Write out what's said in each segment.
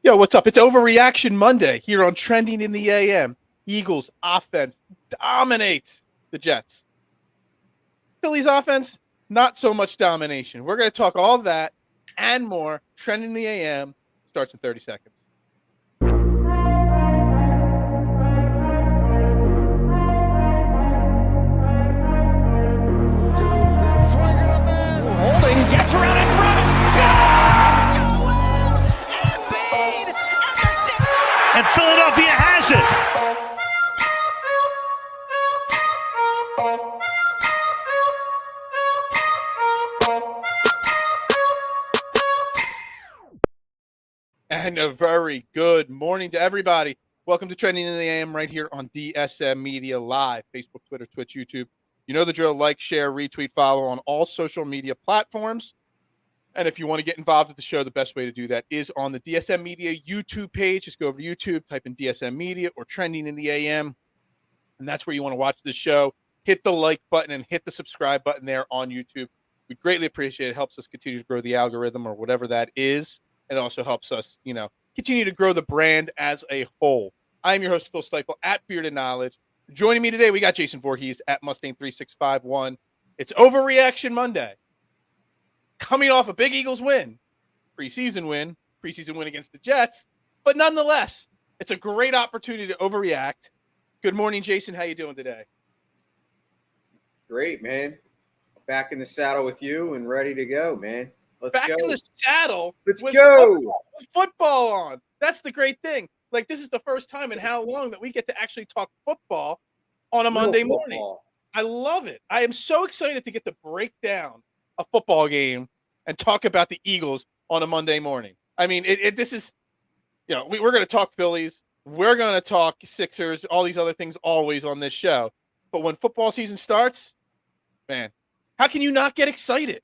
Yo, what's up? It's Overreaction Monday here on Trending in the AM. Eagles offense dominates the Jets. Phillies offense, not so much domination. We're going to talk all that and more. Trending in the AM starts in 30 seconds. Holding gets around in front. And Philadelphia has it. And a very good morning to everybody. Welcome to Trending in the AM right here on DSM Media Live, Facebook, Twitter, Twitch, YouTube. You know the drill. Like, share, retweet, follow on all social media platforms. And if you want to get involved with the show, the best way to do that is on the DSM Media YouTube page. Just go over to YouTube, type in DSM Media or Trending in the AM, and that's where you want to watch the show. Hit the like button and hit the subscribe button there on YouTube. We greatly appreciate it. It helps us continue to grow the algorithm or whatever that is. It also helps us, continue to grow the brand as a whole. I'm your host, Phil Stifle, at Bearded Knowledge. Joining me today, we got Jason Voorhees at Mustang3651. It's Overreaction Monday. Coming off a big Eagles win, preseason win against the Jets, but nonetheless, it's a great opportunity to overreact. Good morning, Jason. How you doing today? Great, man. Back in the saddle with you and ready to go, man. Let's Back go. in the saddle. Let's go. With football on. That's the great thing. Like, this is the first time in how long that we get to actually talk football on a Monday morning. I love it. I am so excited to get to break down a football game and talk about the Eagles on a Monday morning. I mean, this is, we're going to talk Phillies. We're going to talk Sixers, all these other things always on this show. But when football season starts, man, how can you not get excited?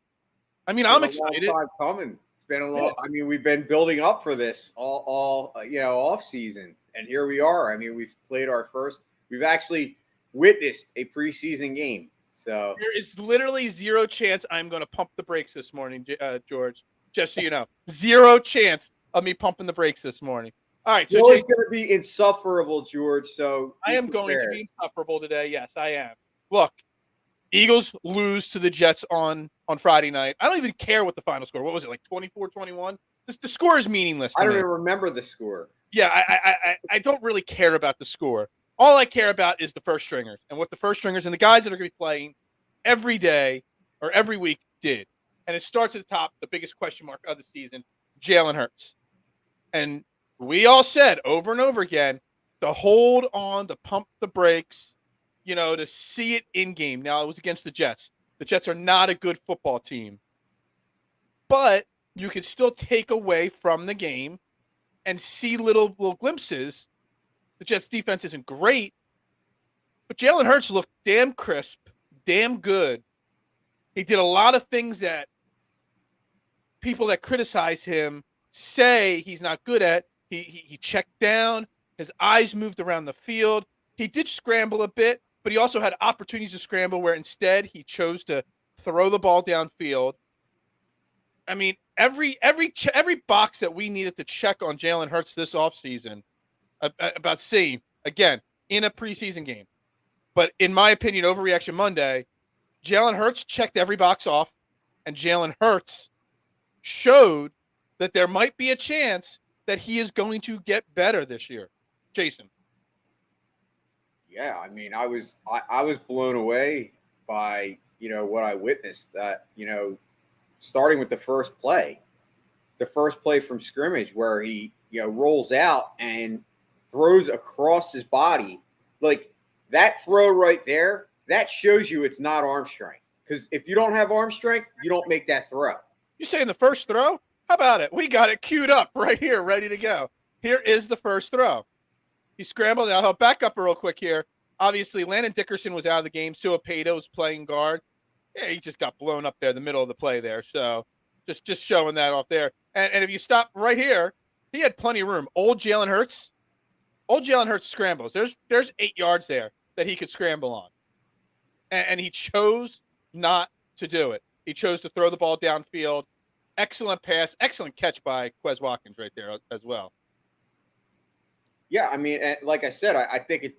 I mean, I'm excited. Long time coming. It's been a long. Yeah. I mean, we've been building up for this all off season, and here we are. I mean, we've played our first. We've actually witnessed a preseason game. So there is literally zero chance I'm going to pump the brakes this morning, George. Just so you know, zero chance of me pumping the brakes this morning. All right, so it's going to be insufferable, George. So I am going to be insufferable today. Yes, I am. Look, Eagles lose to the Jets on Friday night. I don't even care what the final score. What was it, like 24-21? The score is meaningless. I don't even remember the score. Yeah, I don't really care about the score. All I care about is the first stringers and what the first stringers and the guys that are going to be playing every day or every week did. And it starts at the top, the biggest question mark of the season, Jalen Hurts. And we all said over and over again to hold on, to pump the brakes, to see it in game. Now, it was against the Jets. The Jets are not a good football team. But you can still take away from the game and see little glimpses. The Jets' defense isn't great, but Jalen Hurts looked damn crisp, damn good. He did a lot of things that people that criticize him say he's not good at. He checked down. His eyes moved around the field. He did scramble a bit, but he also had opportunities to scramble where instead he chose to throw the ball downfield. I mean, every box that we needed to check on Jalen Hurts this offseason about seeing, again, in a preseason game. But in my opinion, Overreaction Monday, Jalen Hurts checked every box off, and Jalen Hurts showed that there might be a chance that he is going to get better this year. Jason. Yeah, I mean, I was blown away by, what I witnessed. That, starting with the first play from scrimmage where he, rolls out and throws across his body. Like, that throw right there, that shows you it's not arm strength. Because if you don't have arm strength, you don't make that throw. You saying the first throw? How about it? We got it queued up right here, ready to go. Here is the first throw. He scrambled. Now, I'll back up real quick here. Obviously, Landon Dickerson was out of the game. Suapeta was playing guard. Yeah, he just got blown up there in the middle of the play there. So just showing that off there. And if you stop right here, he had plenty of room. Old Jalen Hurts scrambles. There's 8 yards there that he could scramble on. And he chose not to do it. He chose to throw the ball downfield. Excellent pass. Excellent catch by Quez Watkins right there as well. Yeah, I mean, and like I said, I think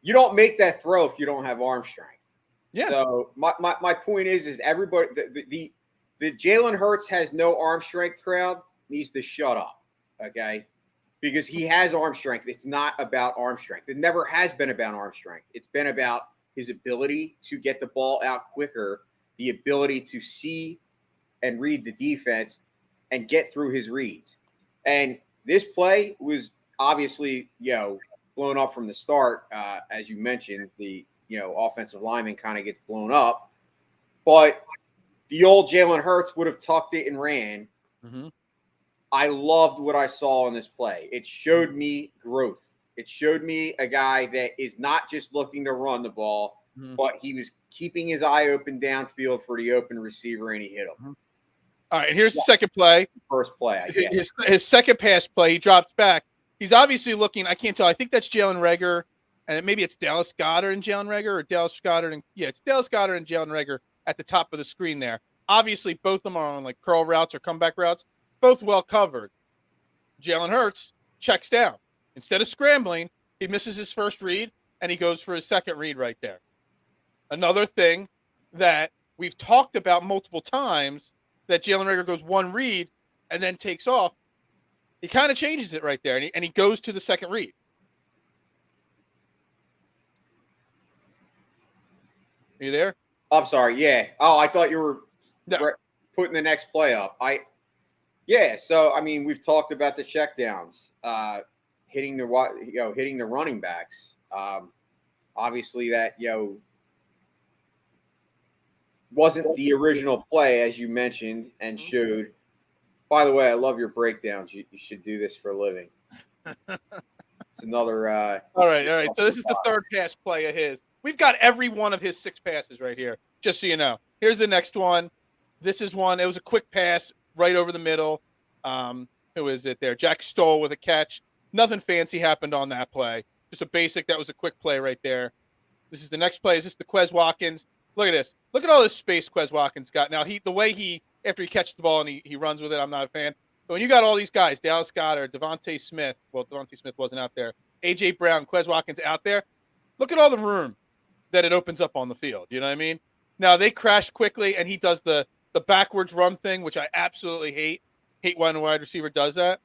you don't make that throw if you don't have arm strength. Yeah. So my point is everybody the Jalen Hurts has no arm strength crowd needs to shut up, okay? Because he has arm strength. It's not about arm strength. It never has been about arm strength. It's been about his ability to get the ball out quicker, the ability to see and read the defense and get through his reads. And this play was obviously, blown up from the start. As you mentioned, the offensive lineman kind of gets blown up. But the old Jalen Hurts would have tucked it and ran. Mm-hmm. I loved what I saw in this play. It showed me growth. It showed me a guy that is not just looking to run the ball, but he was keeping his eye open downfield for the open receiver, and he hit him. All right, and here's the second play. First play, I guess. His second pass play, he drops back. He's obviously looking. I can't tell. I think that's Jalen Reagor, and maybe it's Dallas Goedert and Jalen Reagor, or Dallas Goedert and it's Dallas Goedert and Jalen Reagor at the top of the screen there. Obviously, both of them are on like curl routes or comeback routes, both well covered. Jalen Hurts checks down. Instead of scrambling, he misses his first read, and he goes for his second read right there. Another thing that we've talked about multiple times, that Jalen Reagor goes one read and then takes off. He kind of changes it right there, and he goes to the second read. Are you there? I'm sorry. Yeah. Oh, I thought you were putting the next play up. So I mean, we've talked about the checkdowns, hitting the running backs. Obviously, that wasn't the original play, as you mentioned and showed. By the way, I love your breakdowns. You should do this for a living. It's another. All right. So this is the third pass play of his. We've got every one of his 6 passes right here, just so you know. Here's the next one. This is one. It was a quick pass right over the middle. Who is it there? Jack Stoll with a catch. Nothing fancy happened on that play. Just a basic. That was a quick play right there. This is the next play. Is this the Quez Watkins? Look at this. Look at all this space Quez Watkins got. Now, the way after he catches the ball and he runs with it, I'm not a fan. But when you got all these guys, Dallas Goedert, Devontae Smith. Well, Devontae Smith wasn't out there. A.J. Brown, Quez Watkins out there. Look at all the room that it opens up on the field. You know what I mean? Now, they crash quickly, and he does the backwards run thing, which I absolutely hate. Hate when a wide receiver does that.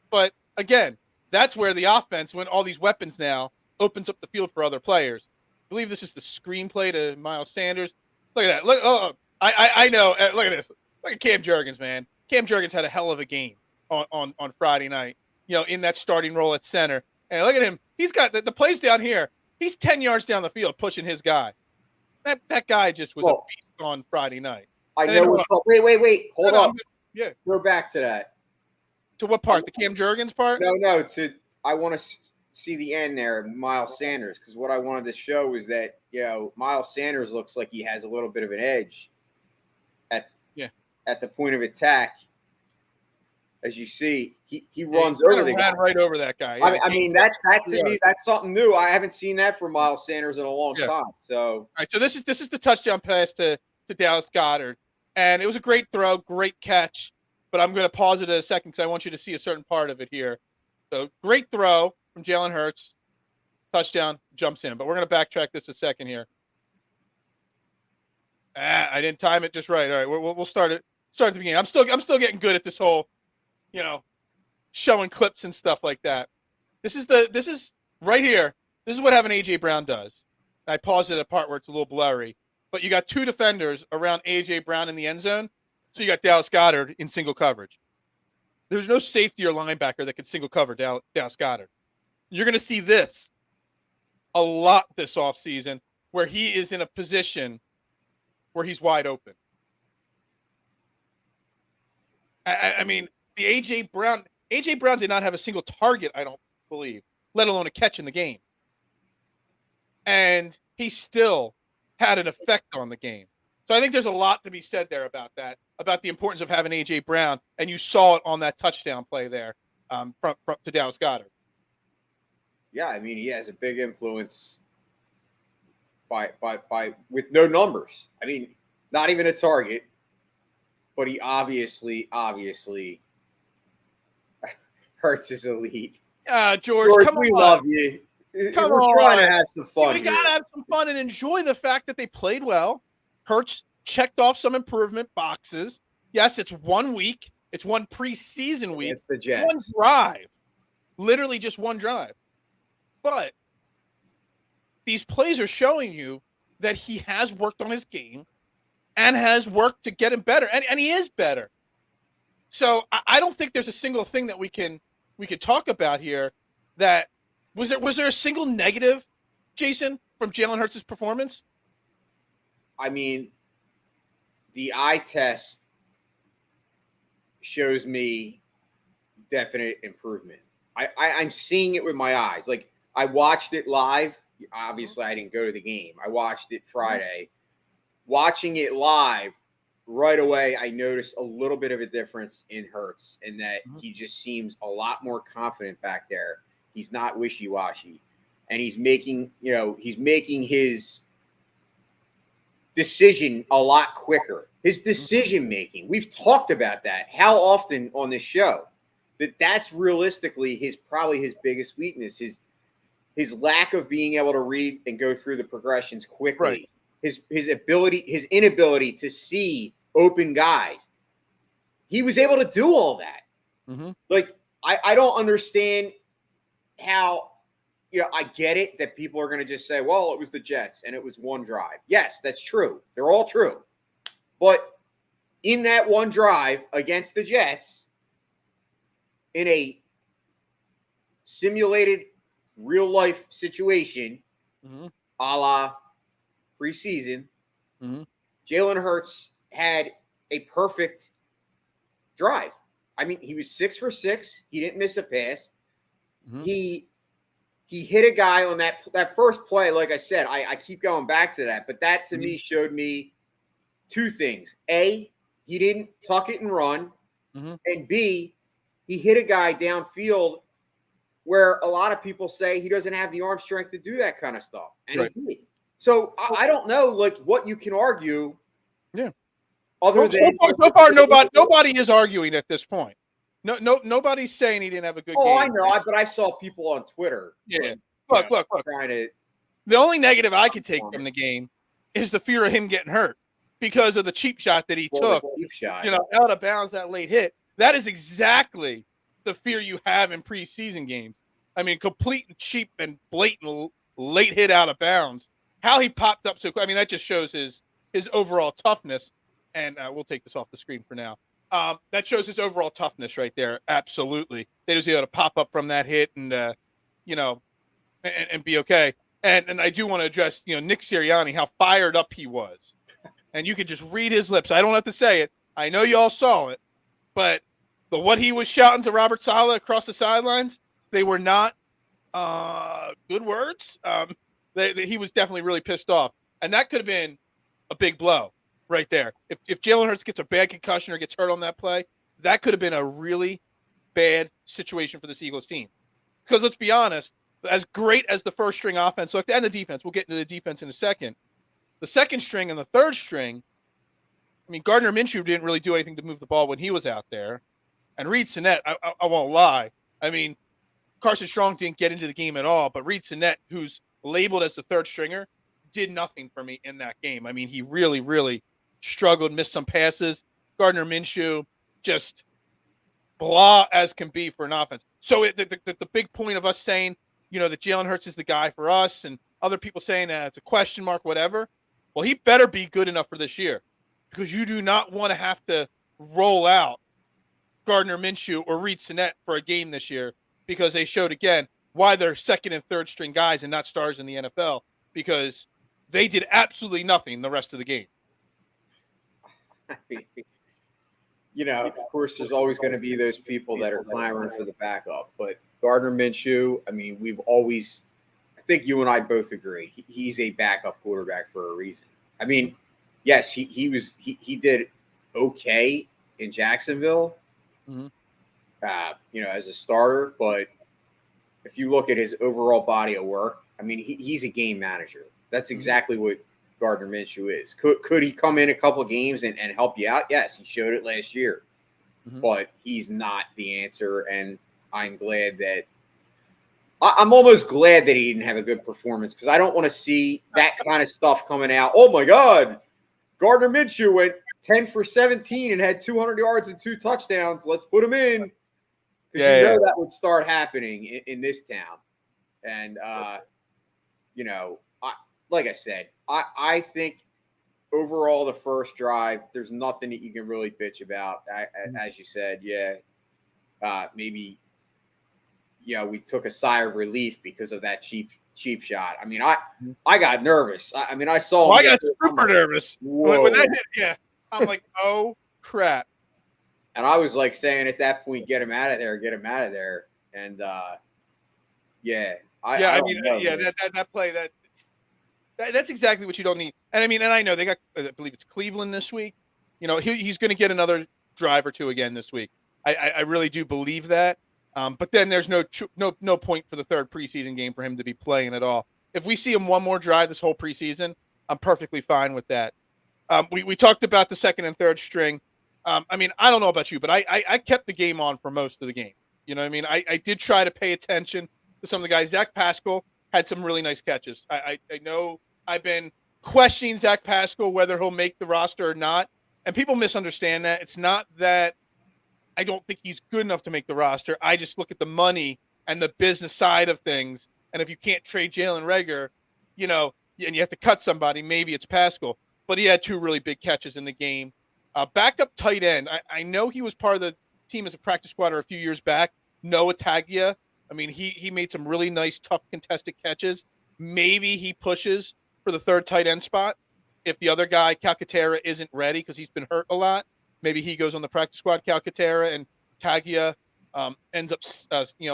But, again, that's where the offense, when all these weapons now, opens up the field for other players. I believe this is the screenplay to Miles Sanders. Look at that. Look, I know. Look at this. Look at Cam Jurgens, man. Cam Jurgens had a hell of a game on Friday night, in that starting role at center. And look at him. He's got the plays down here. He's 10 yards down the field pushing his guy. That guy just was a beast on Friday night. I know. Wait. Hold on. Yeah. Go back to that. To what part? The Cam Jurgens part? No. I want to see the end there, Miles Sanders, because what I wanted to show is that Miles Sanders looks like he has a little bit of an edge at the point of attack. As you see, he runs over the guy. Right over that guy. Yeah. I mean that to me, that's something new. I haven't seen that from Miles Sanders in a long time. So all right, so this is the touchdown pass to Dallas Goedert, and it was a great throw, great catch. But I'm going to pause it a second because I want you to see a certain part of it here. So great throw from Jalen Hurts, touchdown, jumps in. But we're going to backtrack this a second here. I didn't time it just right. All right, we'll start at the beginning. I'm still getting good at this whole, showing clips and stuff like that. This is right here. This is what having A.J. Brown does. I paused it at a part where it's a little blurry. But you got 2 defenders around A.J. Brown in the end zone. So you got Dallas Goedert in single coverage. There's no safety or linebacker that can single cover Dallas Goedert. You're going to see this a lot this offseason where he is in a position where he's wide open. I mean, the A.J. Brown did not have a single target, I don't believe, let alone a catch in the game. And he still had an effect on the game. So I think there's a lot to be said there about that, about the importance of having A.J. Brown, and you saw it on that touchdown play there from to Dallas Goedert. Yeah, I mean, he has a big influence by with no numbers. I mean, not even a target, but he obviously Hurts is elite. George, come we on. love you. Come We're on. trying to have some fun. We got to have some fun and enjoy the fact that they played well. Hurts checked off some improvement boxes. Yes, it's 1 week. It's one preseason week. It's the Jets. One drive. Literally just one drive. But these plays are showing you that he has worked on his game and has worked to get him better. And he is better. So I don't think there's a single thing that we could talk about here that was there a single negative, Jason, from Jalen Hurts' performance? I mean, the eye test shows me definite improvement. I'm seeing it with my eyes. Like, I watched it live. Obviously, I didn't go to the game. I watched it Friday. Watching it live, right away, I noticed a little bit of a difference in Hurts in that he just seems a lot more confident back there. He's not wishy-washy. And he's making his decision a lot quicker. His decision-making. We've talked about that. How often on this show? That's realistically probably his biggest weakness. His lack of being able to read and go through the progressions quickly. Right. His inability to see open guys. He was able to do all that. Mm-hmm. Like, I don't understand how, I get it that people are going to just say, well, it was the Jets and it was one drive. Yes, that's true. They're all true. But in that one drive against the Jets, in a simulated real-life situation, a la preseason, Jalen Hurts had a perfect drive. I mean, he was 6 for 6. He didn't miss a pass. He hit a guy on that first play. Like I said, I keep going back to that, but that to me showed me two things. A, he didn't tuck it and run, and B, he hit a guy downfield where a lot of people say he doesn't have the arm strength to do that kind of stuff, and he did. So I don't know, like, what you can argue. Yeah. Other than so far, nobody is arguing at this point. Nobody's saying he didn't have a good game. Oh, I know, but I saw people on Twitter. Yeah. Look. Trying to. The only negative I could take from the game is the fear of him getting hurt because of the cheap shot that he took. Cheap shot. Out of bounds, that late hit. That is exactly the fear you have in preseason games. I mean, complete and cheap and blatant late hit out of bounds. How he popped up so quick. I mean, that just shows his overall toughness. And we'll take this off the screen for now. That shows his overall toughness right there. Absolutely. They was able to pop up from that hit and, and be okay. And I do want to address, Nick Sirianni, how fired up he was. And you could just read his lips. I don't have to say it. I know you all saw it. But what he was shouting to Robert Saleh across the sidelines, they were not good words. He was definitely really pissed off. And that could have been a big blow right there. If Jalen Hurts gets a bad concussion or gets hurt on that play, that could have been a really bad situation for this Eagles team. Because let's be honest, as great as the first string offense looked, and the defense, we'll get into the defense in a second, the second string and the third string, I mean, Gardner Minshew didn't really do anything to move the ball when he was out there. And Reed Sinnett, I won't lie. I mean, Carson Strong didn't get into the game at all, but Reed Sinnett, who's labeled as the third stringer, did nothing for me in that game. I mean, he really, really struggled, missed some passes. Gardner Minshew, just blah as can be for an offense. So the big point of us saying, that Jalen Hurts is the guy for us and other people saying it's a question mark, whatever. Well, he better be good enough for this year because you do not want to have to roll out Gardner Minshew or Reed Sinnett for a game this year because they showed, again, why they're second and third string guys and not stars in the NFL because they did absolutely nothing the rest of the game. Of course, there's always going to be those people that are clamoring for the backup. But Gardner Minshew, I mean, I think you and I both agree, he's a backup quarterback for a reason. I mean, yes, he did okay in Jacksonville, as a starter. But if you look at his overall body of work, I mean, he's a game manager. That's exactly what Gardner Minshew is. Could he come in a couple of games and help you out? Yes, he showed it last year. But he's not the answer, and I'm glad that I'm almost glad that he didn't have a good performance because I don't want to see that kind of stuff coming out. Oh my God, Gardner Minshew went 10 for 17 and had 200 yards and 2 touchdowns. Let's put him in because that would start happening in this town. And like I said, I think overall the first drive, there's nothing that you can really bitch about. As you said, maybe. We took a sigh of relief because of that cheap shot. I mean, I got nervous. I saw. I got super nervous when that hit. Yeah, I'm like, oh crap! And I was like saying at that point, get him out of there. And that play that's exactly what you don't need. And I know they got. I believe it's Cleveland this week. He's going to get another drive or two again this week. I really do believe that. But then there's no point for the third preseason game for him to be playing at all. If we see him one more drive this whole preseason, I'm perfectly fine with that. We talked about the second and third string. I don't know about you, but I kept the game on for most of the game. You know what I mean? I did try to pay attention to some of the guys. Zach Pascal had some really nice catches. I know I've been questioning Zach Pascal whether he'll make the roster or not, and people misunderstand that. It's not that I don't think he's good enough to make the roster. I just look at the money and the business side of things. And if you can't trade Jalen Reagor, and you have to cut somebody, maybe it's Pascal. But he had 2 really big catches in the game. Backup tight end. I know he was part of the team as a practice squatter a few years back. Noah Tagia. He made some really nice, tough, contested catches. Maybe he pushes for the third tight end spot if the other guy, Calcaterra, isn't ready because he's been hurt a lot. Maybe he goes on the practice squad, Calcaterra, and Tagia ends up,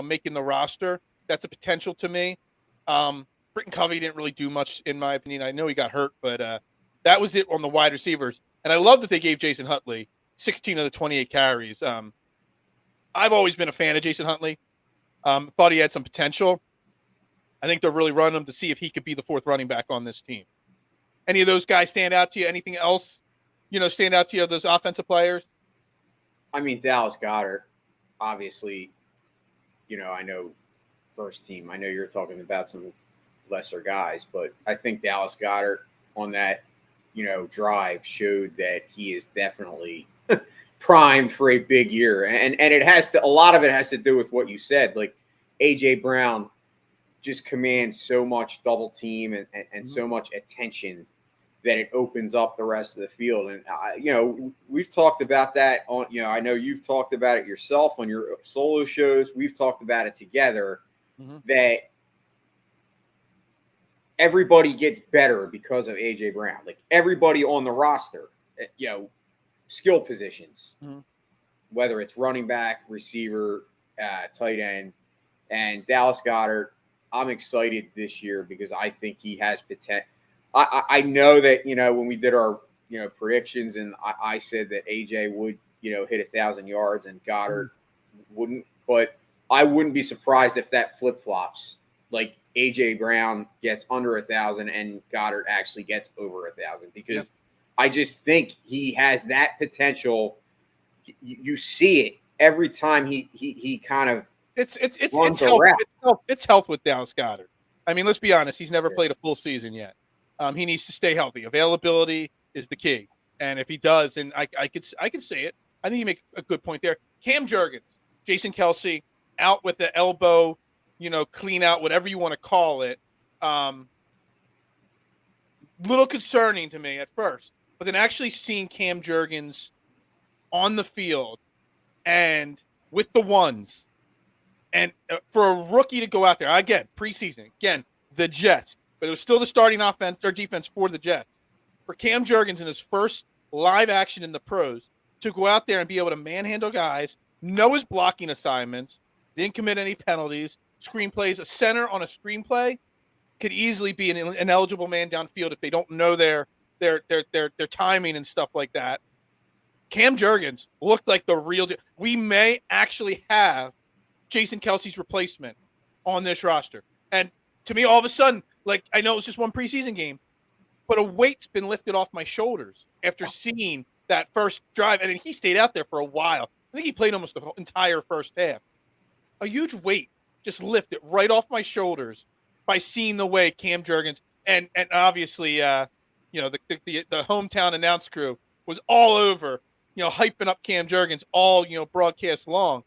making the roster. That's a potential to me. Britton Covey didn't really do much, in my opinion. I know he got hurt, but that was it on the wide receivers. And I love that they gave Jason Huntley 16 of the 28 carries. I've always been a fan of Jason Huntley. Thought he had some potential. I think they're really running him to see if he could be the 4th running back on this team. Any of those guys stand out to you? Anything else? Stand out to you, those offensive players? Dallas Goedert, obviously, I know first team. I know you're talking about some lesser guys, but I think Dallas Goedert on that, drive showed that he is definitely primed for a big year. And a lot of it has to do with what you said. Like A.J. Brown just commands so much double team and so much attention that it opens up the rest of the field. And, we've talked about that on, I know you've talked about it yourself on your solo shows. We've talked about it together that everybody gets better because of A.J. Brown. Like everybody on the roster, skill positions, whether it's running back, receiver, tight end, and Dallas Goedert, I'm excited this year because I think he has potential. I know that, when we did our, predictions and I said that AJ would, hit 1,000 yards and Goddard wouldn't, but I wouldn't be surprised if that flip-flops. Like AJ Brown gets under 1,000 and Goddard actually gets over 1,000 because I just think he has that potential. You see it every time he kind of it's health with Dallas Goedert. Let's be honest, he's never played a full season yet. He needs to stay healthy. Availability is the key. And if he does, and I could say it, I think you make a good point there. Cam Jurgens, Jason Kelsey, out with the elbow, clean out, whatever you want to call it. Little concerning to me at first. But then actually seeing Cam Jurgens on the field and with the ones, and for a rookie to go out there, again, preseason, the Jets, but it was still the starting offense or defense for the Jets. For Cam Jurgens in his first live action in the pros to go out there and be able to manhandle guys, know his blocking assignments, didn't commit any penalties, screenplays. A center on a screenplay could easily be an ineligible man downfield if they don't know their timing and stuff like that. Cam Jurgens looked like the real deal. We may actually have Jason Kelsey's replacement on this roster. And to me, all of a sudden, like, I know it was just one preseason game, but a weight's been lifted off my shoulders after seeing that first drive. And then he stayed out there for a while. I think he played almost the entire first half. A huge weight just lifted right off my shoulders by seeing the way Cam Jurgens and obviously, the hometown announce crew was all over, hyping up Cam Jurgens all, broadcast long.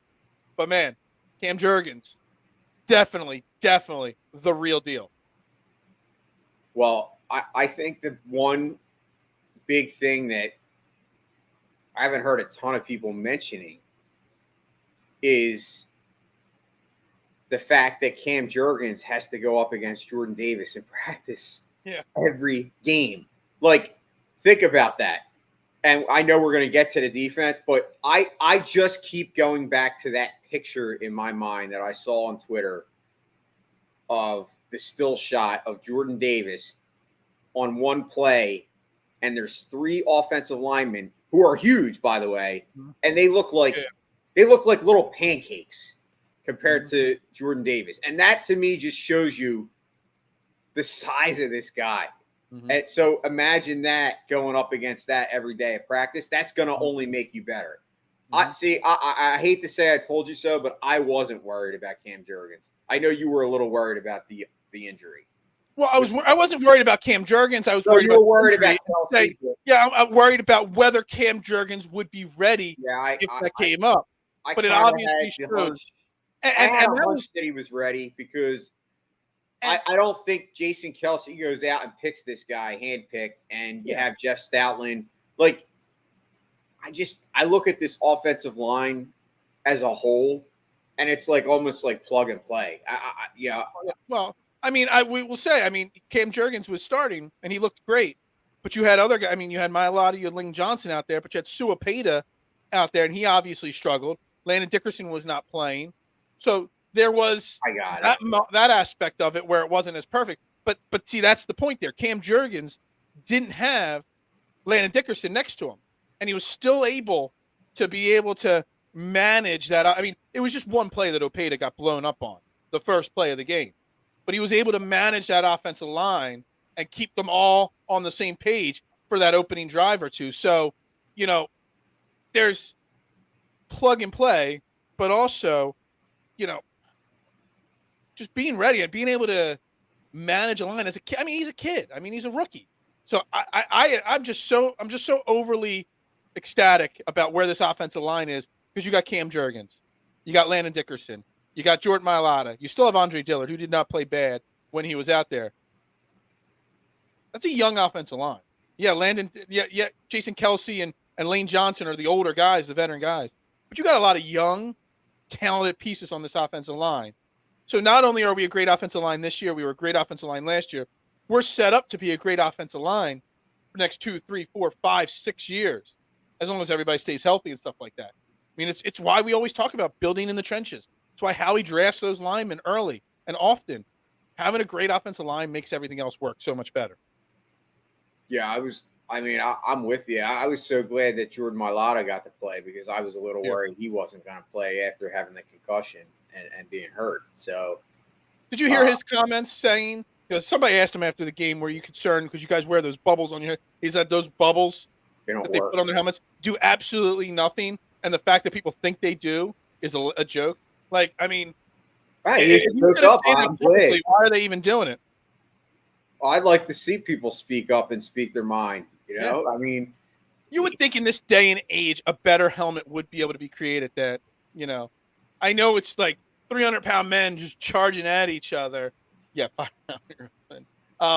But man, Cam Jurgens, definitely the real deal. Well, I think the one big thing that I haven't heard a ton of people mentioning is the fact that Cam Jurgens has to go up against Jorden Davis in practice every game. Like, think about that. And I know we're going to get to the defense, but I just keep going back to that picture in my mind that I saw on Twitter of the still shot of Jorden Davis on one play, and there's 3 offensive linemen who are huge, by the way, and they look like little pancakes compared to Jorden Davis. And that to me just shows you the size of this guy. And so imagine that going up against that every day at practice. That's going to only make you better. I hate to say I told you so, but I wasn't worried about Cam Jurgens. I know you were a little worried about the injury. Well, I wasn't worried about Cam Jurgens. I was worried about Kelsey. I'm worried about whether Cam Jurgens would be ready if that came up. But it obviously showed. And that was that he was ready because I don't think Jason Kelsey goes out and picks this guy handpicked, and you have Jeff Stoutland. Like, I look at this offensive line as a whole, and it's like almost like plug and play. Well, I mean, we will say, Cam Jurgens was starting, and he looked great. But you had other guys. I mean, you had Mailata, you had Lane Johnson out there, but you had Suapeta out there, and he obviously struggled. Landon Dickerson was not playing. So there was that aspect of it where it wasn't as perfect. But see, that's the point there. Cam Jurgens didn't have Landon Dickerson next to him, and he was still able to manage that. I mean, it was just one play that Opeta got blown up on, the first play of the game. But he was able to manage that offensive line and keep them all on the same page for that opening drive or two. So, there's plug and play, but also, just being ready and being able to manage a line as a kid. I mean, he's a kid. I mean, he's a rookie. So I'm just so overly ecstatic about where this offensive line is because you got Cam Jurgens, you got Landon Dickerson, you got Jordan Mailata, you still have Andre Dillard, who did not play bad when he was out there. That's a young offensive line. Yeah, Jason Kelsey and Lane Johnson are the older guys, the veteran guys. But you got a lot of young, talented pieces on this offensive line. So not only are we a great offensive line this year, we were a great offensive line last year. We're set up to be a great offensive line for the next 2, 3, 4, 5, 6 years, as long as everybody stays healthy and stuff like that. I mean, it's why we always talk about building in the trenches. It's why Howie drafts those linemen early and often. Having a great offensive line makes everything else work so much better. Yeah, I'm with you. I was so glad that Jordan Mailata got to play because I was a little worried he wasn't going to play after having the concussion and being hurt. So, did you hear his comments saying? Because somebody asked him after the game, "Were you concerned because you guys wear those bubbles on your head?" He said those bubbles that they put on their helmets do absolutely nothing, and the fact that people think they do is a joke. Like, I mean, if you're going to say that publicly, why are they even doing it? I'd like to see people speak up and speak their mind. I mean, you would think in this day and age, a better helmet would be able to be created that, I know it's like 300-pound men just charging at each other. Yeah. Yeah.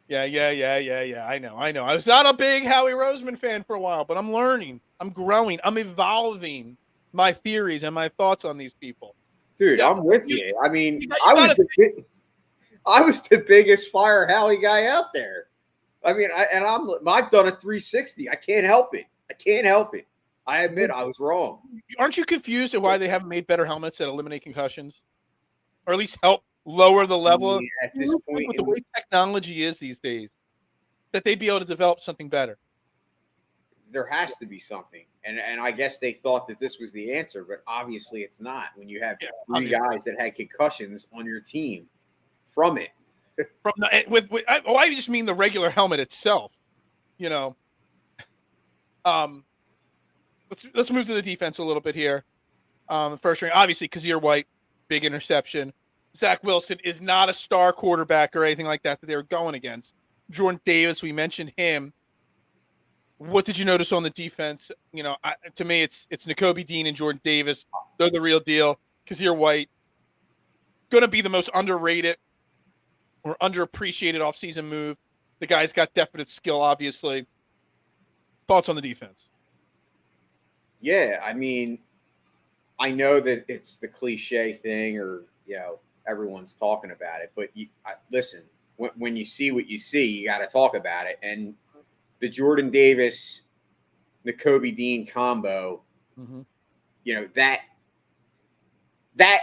I know. I was not a big Howie Roseman fan for a while, but I'm learning. I'm growing. I'm evolving my theories and my thoughts on these people. Dude, I'm with you. I mean, I was the biggest Fire Howie guy out there. I mean, I've done a 360. I can't help it. I admit I was wrong. Aren't you confused at why they haven't made better helmets that eliminate concussions, or at least help lower the level? At this point, with the way technology is these days, that they'd be able to develop something better. There has to be something, and I guess they thought that this was the answer, but obviously it's not. When you have 3 guys that had concussions on your team from it. I just mean the regular helmet itself. Let's move to the defense a little bit here. First string, obviously, Kazir White, big interception. Zach Wilson is not a star quarterback or anything like that they were going against. Jordan Davis, we mentioned him. What did you notice on the defense? To me, it's Nakobe Dean and Jordan Davis. They're the real deal. Kazir White, going to be the most underrated or underappreciated offseason move. The guy's got definite skill, obviously. Thoughts on the defense? Yeah, I mean, I know that it's the cliche thing, or everyone's talking about it. But listen, when you see what you see, you got to talk about it. And the Jordan Davis, Nakobe Dean combo, that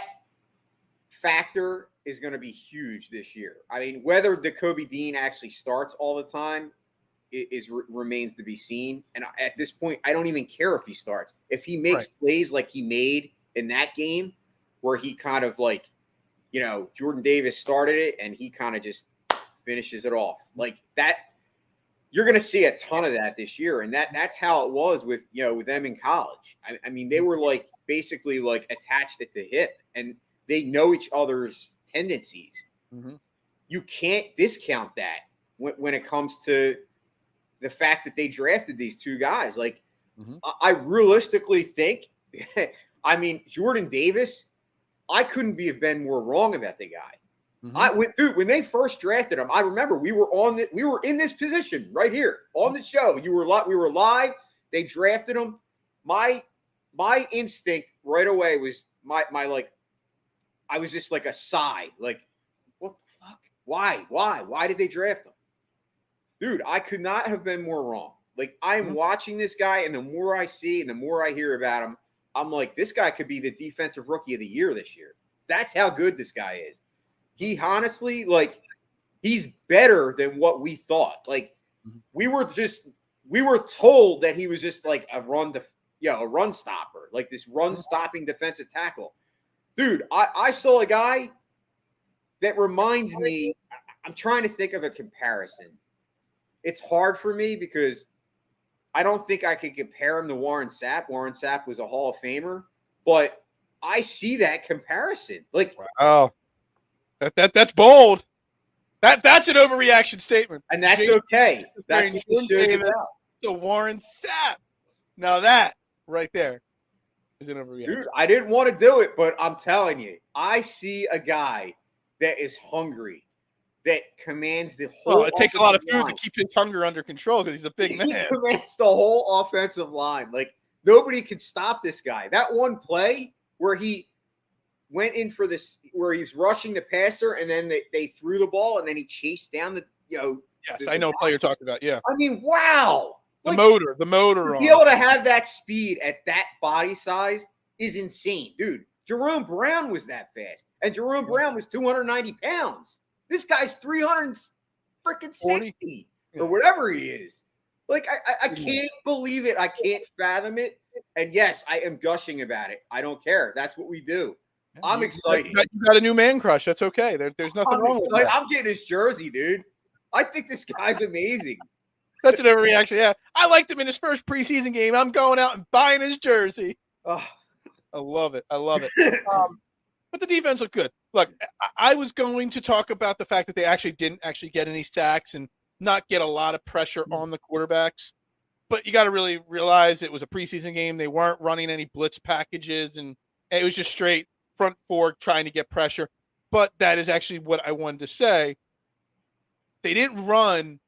factor is going to be huge this year. I mean, whether Nakobe Dean actually starts all the time remains to be seen. And at this point, I don't even care if he starts. If he makes plays like he made in that game, where he kind of Jordan Davis started it and he kind of just finishes it off like that. You're going to see a ton of that this year, and that's how it was with them in college. I mean, they were basically attached at the hip, and they know each other's tendencies. Mm-hmm. You can't discount that when it comes to the fact that they drafted these two guys. I realistically think, I mean, Jordan Davis, I couldn't have been more wrong about the guy. Mm-hmm. When they first drafted him, I remember we were in this position right here on the show. We were live. They drafted him. My instinct right away was I was just a sigh. What the fuck? Why did they draft him? Dude, I could not have been more wrong. I'm watching this guy, and the more I see and the more I hear about him, I'm like, this guy could be the defensive rookie of the year this year. That's how good this guy is. He honestly, he's better than what we thought. We were told that he was just a run stopper, this run stopping defensive tackle. Dude, I saw a guy that reminds me. I'm trying to think of a comparison. It's hard for me because I don't think I could compare him to Warren Sapp. Warren Sapp was a Hall of Famer, but I see that comparison. Wow. That's bold. That's an overreaction statement. And that's okay. That's what the show's about. So Warren Sapp. Now that right there is an overreaction. Dude, I didn't want to do it, but I'm telling you, I see a guy that is hungry, that commands the whole. Well, it takes a lot of food to keep his hunger under control because he's a big man. He commands the whole offensive line. Nobody can stop this guy. That one play where he went in for this, where he's rushing the passer, and then they threw the ball, and then he chased down the. Yes, I know what play you're talking about. Yeah. I mean, wow. The motor. To be able to have that speed at that body size is insane, dude. Jerome Brown was that fast, and Jerome Brown was 290 pounds. This guy's 360 or whatever he is. I can't believe it. I can't fathom it. And yes, I am gushing about it. I don't care. That's what we do. I'm excited. You got a new man crush. That's okay. There's nothing wrong with that. I'm getting his jersey, dude. I think this guy's amazing. That's an overreaction. Yeah. I liked him in his first preseason game. I'm going out and buying his jersey. Oh, I love it. But the defense looked good. Look, I was going to talk about the fact that they didn't get any sacks and not get a lot of pressure on the quarterbacks. But you got to really realize it was a preseason game. They weren't running any blitz packages, and it was just straight front four trying to get pressure. But that is actually what I wanted to say. They didn't run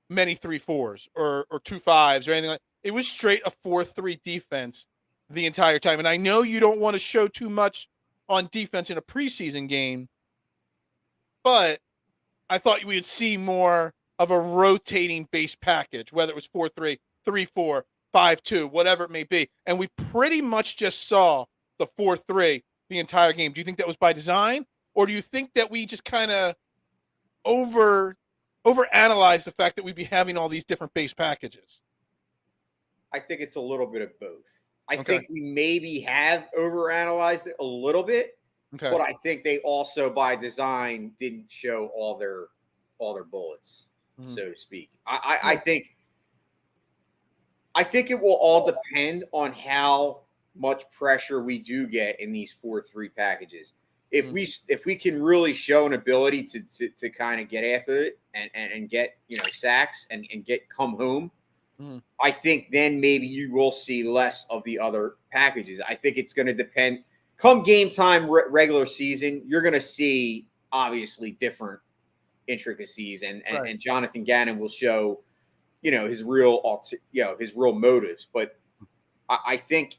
many 3-4s or 2-5s or anything like that. It was straight a 4-3 defense the entire time. And I know you don't want to show too much on defense in a preseason game, but I thought we would see more of a rotating base package, whether it was 4-3, 3-4, 5-2, whatever it may be. And we pretty much just saw the 4-3 the entire game. Do you think that was by design, or do you think that we just kind of overanalyze the fact that we'd be having all these different base packages? I think it's a little bit of both. I think we maybe have overanalyzed it a little bit, but I think they also, by design, didn't show all their bullets, so to speak. I think it will all depend on how much pressure we do get in these 4-3 packages. If we can really show an ability to kind of get after it and get sacks and come home, I think then maybe you will see less of the other packages. I think it's going to depend. Come game time, regular season, you're going to see obviously different intricacies, and Jonathan Gannon will show his real motives. But I think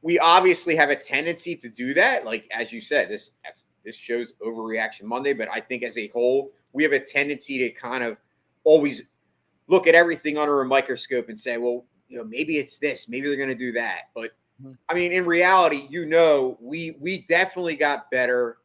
we obviously have a tendency to do that. Like, as you said, this shows Overreaction Monday, but I think as a whole, we have a tendency to kind of always look at everything under a microscope and say, well, maybe it's this, maybe they're going to do that. But I mean, in reality, we definitely got better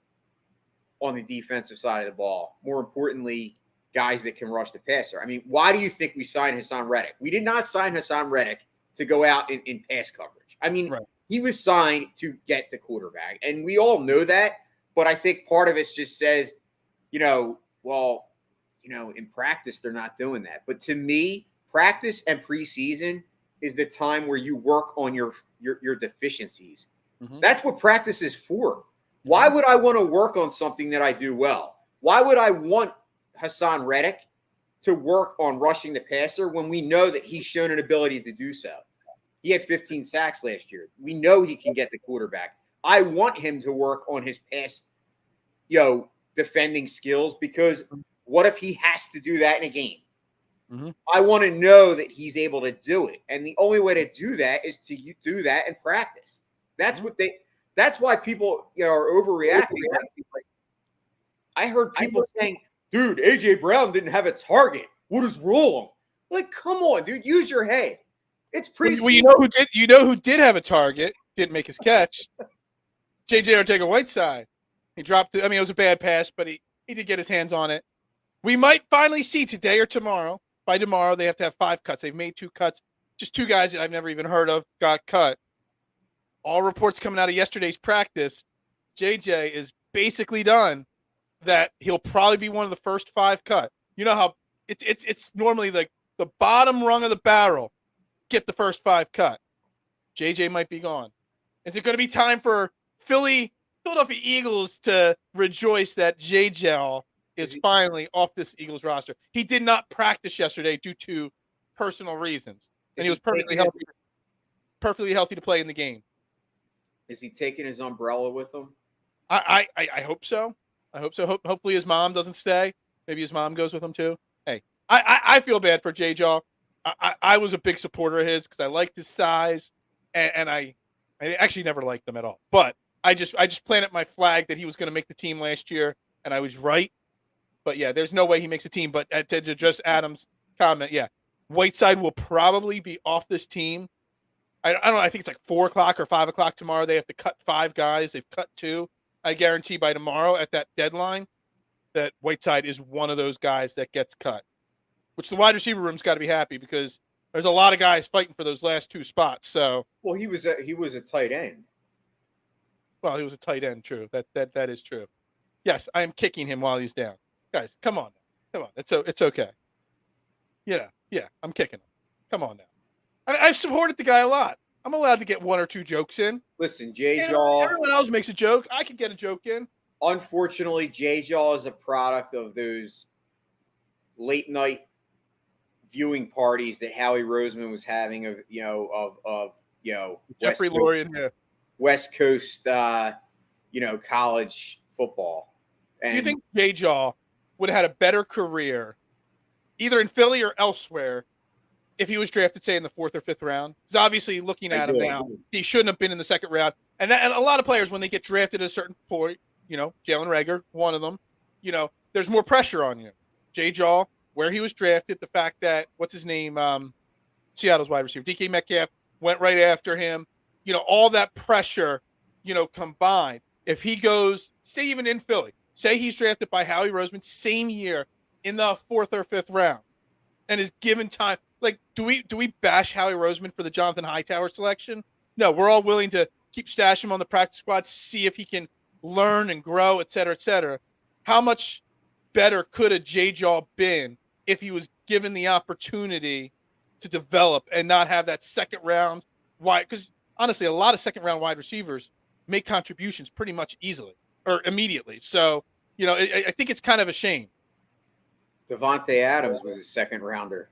on the defensive side of the ball. More importantly, guys that can rush the passer. I mean, why do you think we signed Hassan Reddick? We did not sign Hassan Reddick to go out in pass coverage. I mean, he was signed to get the quarterback, and we all know that. But I think part of it just says, in practice, they're not doing that. But to me, practice and preseason is the time where you work on your deficiencies. That's what practice is for. Why would I want to work on something that I do well? Why would I want Hassan Reddick to work on rushing the passer when we know that he's shown an ability to do so? He had 15 sacks last year. We know he can get the quarterback. I want him to work on his pass, defending skills, because what if he has to do that in a game? I want to know that he's able to do it. And the only way to do that is to do that in practice. That's why people are overreacting. I heard people saying, dude, A.J. Brown didn't have a target. What is wrong? Like, come on, dude, use your head. It's pretty. Well, you know who did have a target, didn't make his catch. J.J. Arcega-Whiteside. He dropped it. I mean, it was a bad pass, but he did get his hands on it. We might finally see today or tomorrow. By tomorrow, they have to have 5 cuts. They've made 2 cuts. Just 2 guys that I've never even heard of got cut. All reports coming out of yesterday's practice, JJ is basically done. That he'll probably be one of the first 5 cut. You know how it's normally like the bottom rung of the barrel, get the first 5 cut. JJ might be gone. Is it going to be time for Philadelphia Eagles to rejoice that JJ is finally off this Eagles roster? He did not practice yesterday due to personal reasons, and he was perfectly healthy to play in the game. Is he taking his umbrella with him? I hope so. I hope so. Hopefully his mom doesn't stay. Maybe his mom goes with him too. Hey, I feel bad for JJ. I was a big supporter of his because I liked his size, and I actually never liked him at all. But I just planted my flag that he was going to make the team last year, and I was right. But yeah, there's no way he makes a team. But to just Adam's comment, yeah, Whiteside will probably be off this team. I don't know. I think it's like 4 o'clock or 5 o'clock tomorrow. They have to cut 5 guys. They've cut 2. I guarantee by tomorrow at that deadline that Whiteside is one of those guys that gets cut, which the wide receiver room's got to be happy because there's a lot of guys fighting for those last 2 spots. So, well, he was a tight end. Well, he was a tight end. True. That is true. Yes, I am kicking him while he's down. Guys, come on. It's okay. Yeah, I'm kicking him. Come on now. I've supported the guy a lot. I'm allowed to get 1 or 2 jokes in. Listen, J-Jaw. Everyone else makes a joke. I could get a joke in. Unfortunately, J-Jaw is a product of those late night viewing parties that Howie Roseman was having of Jeffrey Lurie, West Coast, college football. And do you think J-Jaw would have had a better career either in Philly or elsewhere if he was drafted, say, in the 4th or 5th round? Because obviously, looking at him now, he shouldn't have been in the 2nd round. And a lot of players, when they get drafted at a certain point, Jalen Reagor, one of them, there's more pressure on you. J-Jaw, where he was drafted, the fact that, what's his name, Seattle's wide receiver, DK Metcalf, went right after him. All that pressure, combined. If he goes, say even in Philly, say he's drafted by Howie Roseman same year in the 4th or 5th round and is given time. Like, do we bash Howie Roseman for the Jonathan Hightower selection? No, we're all willing to keep stashing him on the practice squad, see if he can learn and grow, et cetera, et cetera. How much better could a J-Jaw been if he was given the opportunity to develop and not have that 2nd round? Why? Because honestly, a lot of second-round wide receivers make contributions pretty much easily or immediately. So, I think it's kind of a shame. Devontae Adams was a second rounder.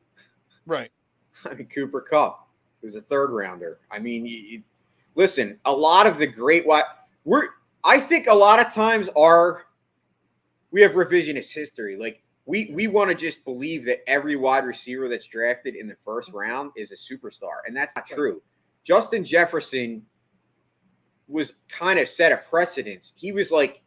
Right. I mean, Cooper Kupp was a third rounder. I mean, listen, a lot of the great I think a lot of times we have revisionist history. Like we want to just believe that every wide receiver that's drafted in the first round is a superstar, and that's not true. Justin Jefferson was kind of set a precedence. He was like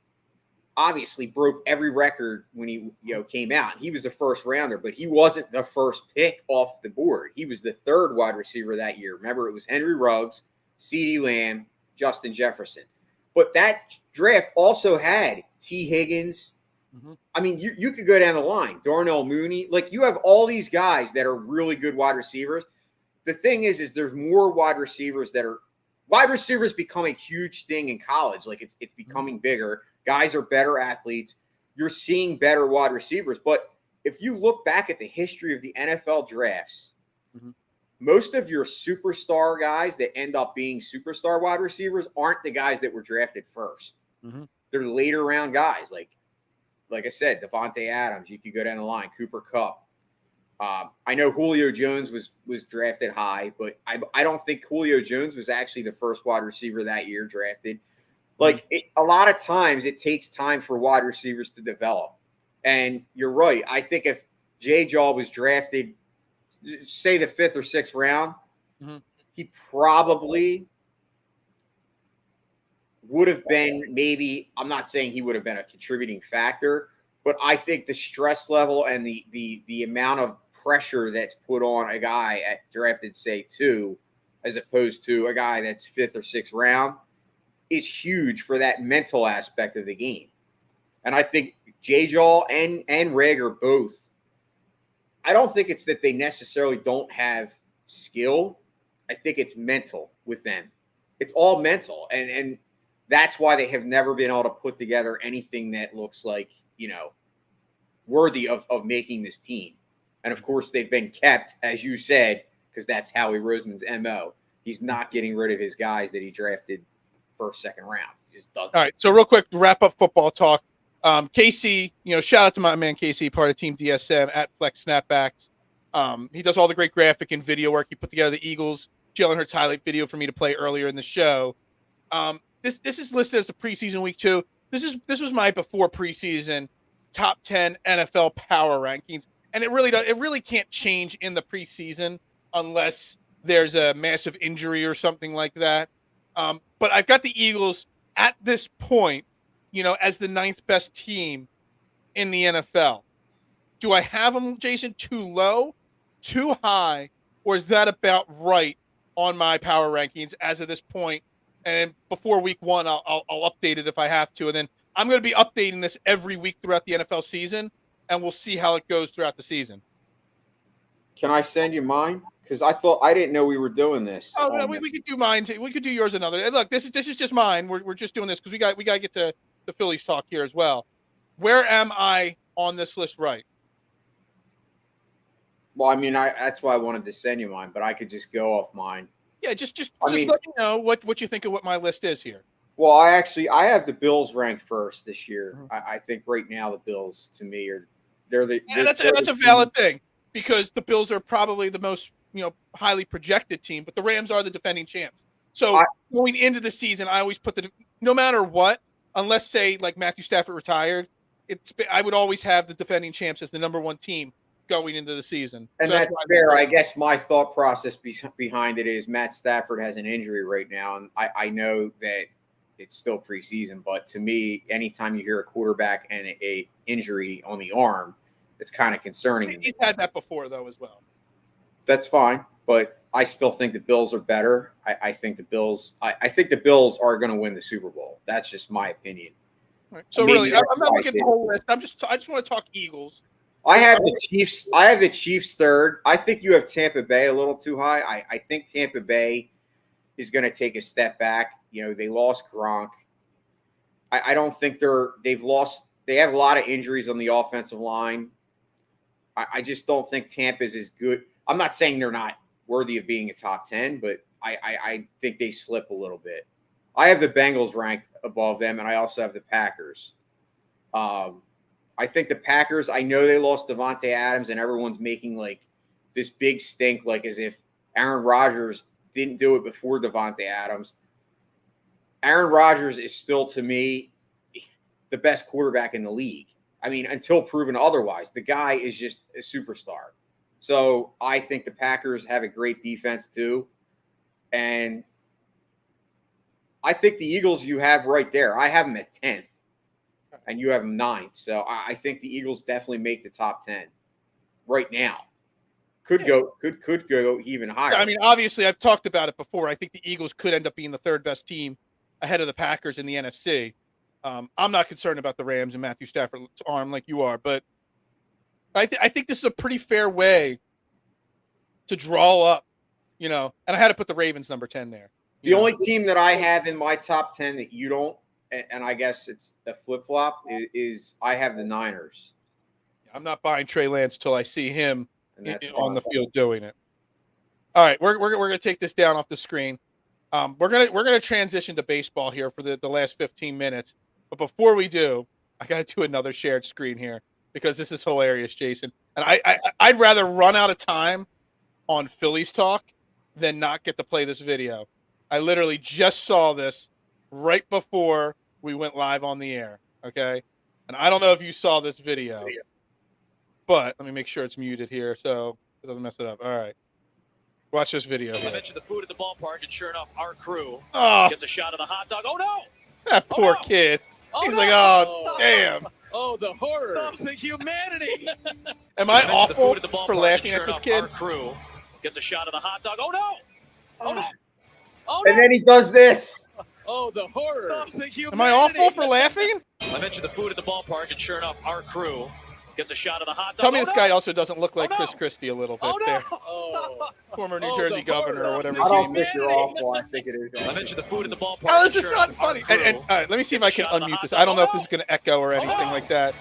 obviously broke every record when he came out. He was the first rounder, but he wasn't the first pick off the board. He was the third wide receiver that year. Remember, it was Henry Ruggs, CeeDee Lamb, Justin Jefferson. But that draft also had T. Higgins. Mm-hmm. I mean, you could go down the line. Darnell Mooney. Like, you have all these guys that are really good wide receivers. The thing is there's more wide receivers become a huge thing in college. Like, it's becoming bigger. Guys are better athletes. You're seeing better wide receivers. But if you look back at the history of the NFL drafts, most of your superstar guys that end up being superstar wide receivers aren't the guys that were drafted first. They're later round guys. Like I said, Devontae Adams. You could go down the line. Cooper Kupp. I know Julio Jones was drafted high, but I don't think Julio Jones was actually the first wide receiver that year drafted. Like, a lot of times it takes time for wide receivers to develop. And you're right. I think if J-Jaw was drafted, say the 5th or 6th round, he probably would have been I'm not saying he would have been a contributing factor, but I think the stress level and the amount of pressure that's put on a guy at drafted, say, 2, as opposed to a guy that's 5th or 6th round, is huge for that mental aspect of the game. And I think J-Jaw and Reg are both. I don't think it's that they necessarily don't have skill. I think it's mental with them. It's all mental. And that's why they have never been able to put together anything that looks like, worthy of making this team. And, of course, they've been kept, as you said, because that's Howie Roseman's MO. He's not getting rid of his guys that he drafted first, second round. He just doesn't. All right. So real quick, to wrap up football talk. KC, shout out to my man KC, part of Team DSM at Flex Snapbacks. He does all the great graphic and video work. He put together the Eagles Jalen Hurts highlight video for me to play earlier in the show. This is listed as the preseason week 2. This was my before preseason top 10 NFL power rankings, and it really can't change in the preseason unless there's a massive injury or something like that. But I've got the Eagles at this point, as the 9th best team in the NFL. Do I have them, Jason, too low, too high, or is that about right on my power rankings as of this point? And before week 1, I'll update it if I have to. And then I'm going to be updating this every week throughout the NFL season, and we'll see how it goes throughout the season. Can I send you mine? Because I didn't know we were doing this. Oh, no, we could do mine. We could do yours another. And look, this is just mine. We're just doing this because we got to get to the Phillies talk here as well. Where am I on this list? Right. Well, I mean, that's why I wanted to send you mine, but I could just go off mine. Yeah, just let me know what you think of what my list is here. Well, I have the Bills ranked first this year. I think right now the Bills, to me, that's a valid thing, because the Bills are probably the most highly projected team, but the Rams are the defending champs. So going into the season, I always put no matter what, unless say like Matthew Stafford retired, I would always have the defending champs as the number 1 team going into the season. And so that's fair. I guess my thought process behind it is Matt Stafford has an injury right now, and I know that it's still preseason, but to me, anytime you hear a quarterback and a injury on the arm, it's kind of concerning. He's had that before, though, as well. That's fine, but I still think the Bills are better. I think the Bills are going to win the Super Bowl. That's just my opinion. Right. So really, I'm not looking at the whole list. I just want to talk Eagles. I have the Chiefs. I have the Chiefs third. I think you have Tampa Bay a little too high. I think Tampa Bay is going to take a step back. They lost Gronk. I don't think they've lost. They have a lot of injuries on the offensive line. I just don't think Tampa's as good. I'm not saying they're not worthy of being a top 10, but I think they slip a little bit. I have the Bengals ranked above them, and I also have the Packers. I think the Packers, I know they lost Devontae Adams, and everyone's making like this big stink, like as if Aaron Rodgers didn't do it before Devontae Adams. Aaron Rodgers is still, to me, the best quarterback in the league. I mean, until proven otherwise. The guy is just a superstar. So I think the Packers have a great defense too. And I think the Eagles you have right there, I have them at 10th. And you have them 9th. So I think the Eagles definitely make the top 10 right now. Could go even higher. I mean, obviously, I've talked about it before. I think the Eagles could end up being the third best team ahead of the Packers in the NFC. I'm not concerned about the Rams and Matthew Stafford's arm like you are, but I think this is a pretty fair way to draw up, and I had to put the Ravens number 10 there. The only team that I have in my top 10 that you don't, and I guess it's a flip-flop, is I have the Niners. I'm not buying Trey Lance till I see him on the field doing it. All right, we're going to take this down off the screen. We're gonna transition to baseball here for the last 15 minutes. But before we do, I got to do another shared screen here because this is hilarious, Jason. And I'd rather run out of time on Phillies talk than not get to play this video. I literally just saw this right before we went live on the air. Okay, and I don't know if you saw this video, but let me make sure it's muted here so it doesn't mess it up. All right. Watch this video here. I mentioned the food at the ballpark, and sure enough, our crew Oh, gets a shot of the hot dog. Oh, no! that poor kid. He's like, oh, damn. Oh, the horror of the humanity. Am I awful for laughing at this kid? Our crew gets a shot of the hot dog. Oh, no! Oh, no! Oh, no! And then he does this. Oh, the horror of the humanity. Am I awful for laughing? I mentioned the food at the ballpark, and sure enough, our crew gets a shot of the hot dog. Tell me this guy also doesn't look like Chris Christie a little bit there. Oh. Former New Jersey governor or whatever. I don't think you're awful. I think it is. I mentioned the food at the ballpark. Oh, this is not funny. And all right, let me see if I can unmute this. I don't know if this is going to echo or anything like that.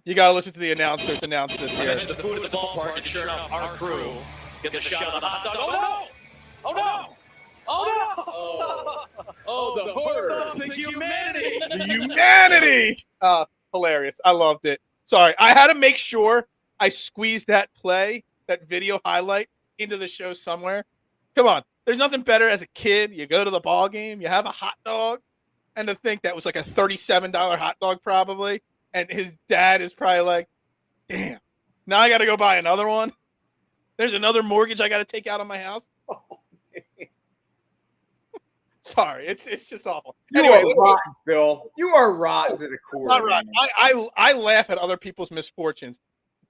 You got to listen to the announcers announce this I here. mentioned the food at the ballpark, and sure enough, our crew gets a shot of the hot dog. Oh, no! Oh, no! Oh, no! Oh, the horror of the humanity. The humanity! Hilarious. I loved it. Sorry, I had to make sure I squeezed that video highlight into the show somewhere. Come on. There's nothing better as a kid. You go to the ball game, you have a hot dog, and to think that was like a $37 hot dog probably, and his dad is probably like, damn, now I got to go buy another one. There's another mortgage I got to take out on my house. Sorry, it's just awful. Anyway, are rotten, Bill. You are rotten to the core. Not rotten. I laugh at other people's misfortunes.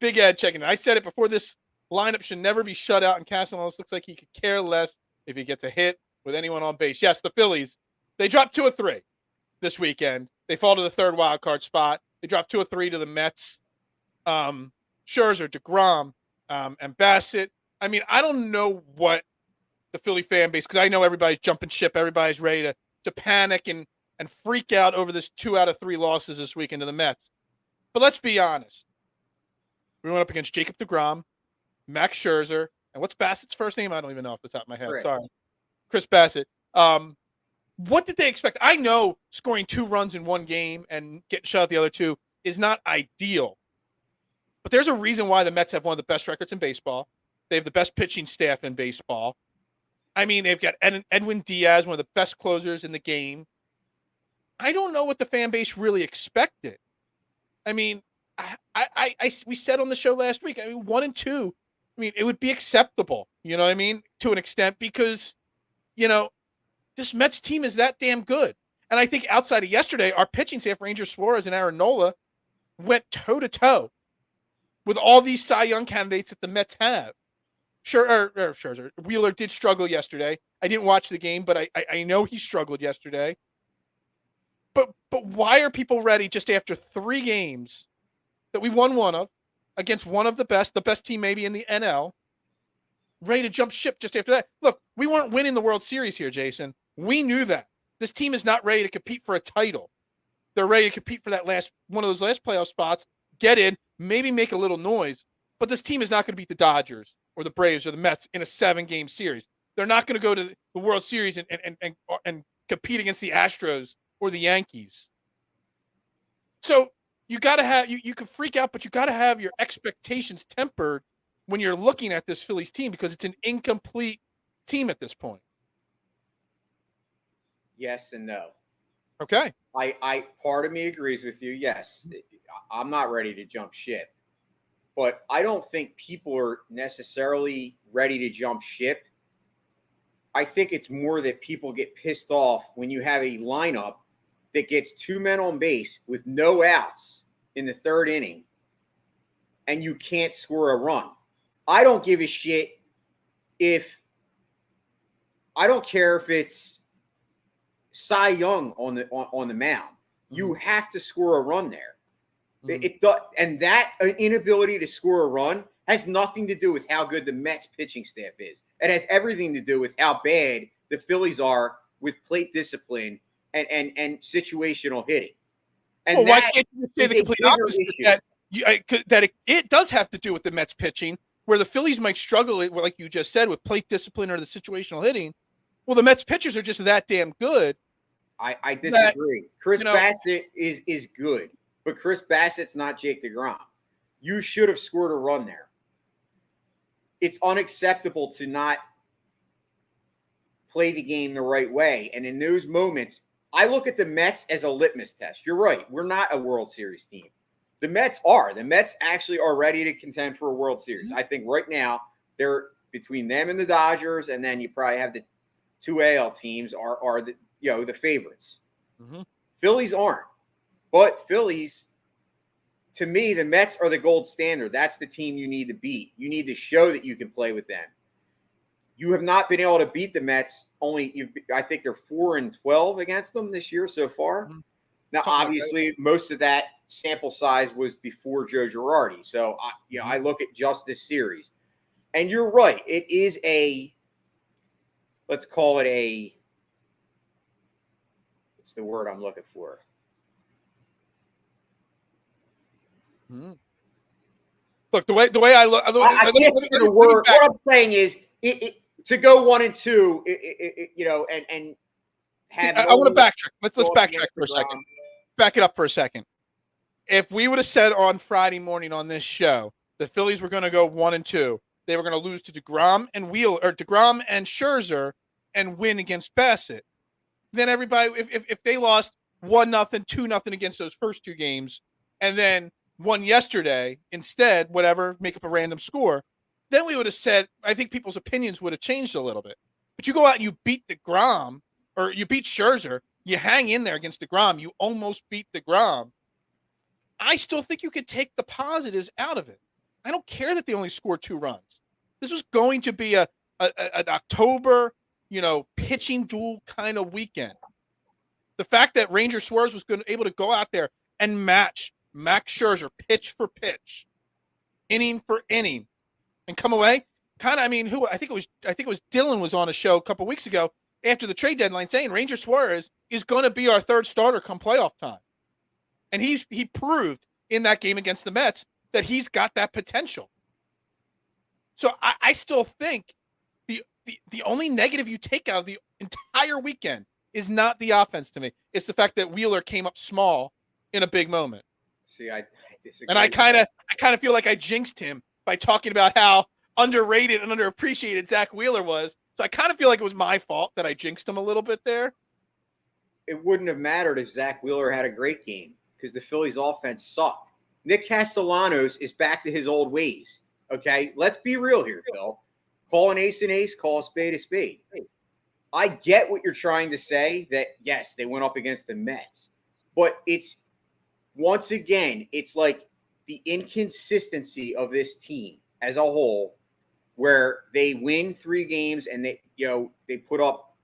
Big Ed checking it. I said it before. This lineup should never be shut out, and Castellanos looks like he could care less if he gets a hit with anyone on base. Yes, the Phillies, they dropped 2 of 3 this weekend. They fall to the 3rd wild card spot. They dropped 2 of 3 to the Mets. Scherzer, DeGrom, and Bassett. I mean, I don't know what the Philly fan base, because I know everybody's jumping ship. Everybody's ready to panic and freak out over this 2 out of 3 losses this weekend to the Mets. But let's be honest. We went up against Jacob DeGrom, Max Scherzer, and what's Bassett's first name? I don't even know off the top of my head. Sorry. Chris Bassett. What did they expect? I know scoring 2 runs in one game and getting shut out the other 2 is not ideal. But there's a reason why the Mets have one of the best records in baseball. They have the best pitching staff in baseball. I mean, they've got Edwin Diaz, one of the best closers in the game. I don't know what the fan base really expected. I mean, we said on the show last week, 1 and 2, it would be acceptable, you know what I mean, to an extent, because, this Mets team is that damn good. And I think outside of yesterday, our pitching staff, Ranger Suarez and Aaron Nola, went toe-to-toe with all these Cy Young candidates that the Mets have. Scherzer. Wheeler did struggle yesterday. I didn't watch the game, but I know he struggled yesterday. But why are people ready just after 3 games that we won one of, against one of the best team maybe in the NL, ready to jump ship just after that? Look, we weren't winning the World Series here, Jason. We knew that. This team is not ready to compete for a title. They're ready to compete for that one of those last playoff spots, get in, maybe make a little noise. But this team is not going to beat the Dodgers or the Braves or the Mets in a 7-game series. they're not going to go to the World Series and compete against the Astros or the Yankees. So you got to have you can freak out, but you got to have your expectations tempered when you're looking at this Phillies team because it's an incomplete team at this point. Yes and no. Okay. I part of me agrees with you. Yes, I'm not ready to jump ship, but I don't think people are necessarily ready to jump ship. I think it's more that people get pissed off when you have a lineup that gets 2 men on base with no outs in the 3rd inning and you can't score a run. I don't give a shit I don't care if it's Cy Young on the mound. You have to score a run there. And that inability to score a run has nothing to do with how good the Mets pitching staff is. It has everything to do with how bad the Phillies are with plate discipline and situational hitting. And well, why can't you say the complete opposite? That it does have to do with the Mets pitching, where the Phillies might struggle, like you just said, with plate discipline or the situational hitting. Well, the Mets pitchers are just that damn good. I disagree. Chris Bassett is good, but Chris Bassett's not Jake DeGrom. You should have scored a run there. It's unacceptable to not play the game the right way. And in those moments, I look at the Mets as a litmus test. You're right. We're not a World Series team. The Mets are. The Mets actually are ready to contend for a World Series. I think right now they're between them and the Dodgers, and then you probably have the 2 AL teams are the the favorites. Phillies aren't. But Phillies, to me, the Mets are the gold standard. That's the team you need to beat. You need to show that you can play with them. You have not been able to beat the Mets. I think they're 4-12 against them this year so far. Now, obviously, most of that sample size was before Joe Girardi. So, I look at just this series. And you're right. It is let's call it what's the word I'm looking for? Look, the way I look, what I'm saying is, to go 1-2, and have. I want to backtrack. Let's backtrack for a second. Back it up for a second. If we would have said on Friday morning on this show the Phillies were going to go 1-2, they were going to lose to DeGrom and Scherzer and win against Bassett, then everybody, if they lost 1-0, 2-0 against those first 2 games, and then won yesterday instead, whatever, make up a random score, then we would have said, I think people's opinions would have changed a little bit. But you go out and you beat DeGrom, or you beat Scherzer, you hang in there against DeGrom, you almost beat DeGrom. I still think you could take the positives out of it. I don't care that they only scored 2 runs. This was going to be an October, pitching duel kind of weekend. The fact that Ranger Suarez was able to go out there and match Max Scherzer pitch for pitch, inning for inning, and come away. I think it was Dylan was on a show a couple weeks ago after the trade deadline saying Ranger Suarez is going to be our 3rd starter come playoff time. And he proved in that game against the Mets that he's got that potential. So I still think the only negative you take out of the entire weekend is not the offense to me. It's the fact that Wheeler came up small in a big moment. See, I disagree. And I kind of feel like I jinxed him by talking about how underrated and underappreciated Zach Wheeler was. So I kind of feel like it was my fault that I jinxed him a little bit there. It wouldn't have mattered if Zach Wheeler had a great game because the Phillies offense sucked. Nick Castellanos is back to his old ways. Okay, let's be real here, Phil. Call an ace an ace, call a spade a spade. I get what you're trying to say, that yes, they went up against the Mets, but it's once again, it's like the inconsistency of this team as a whole, where they win 3 games and they put up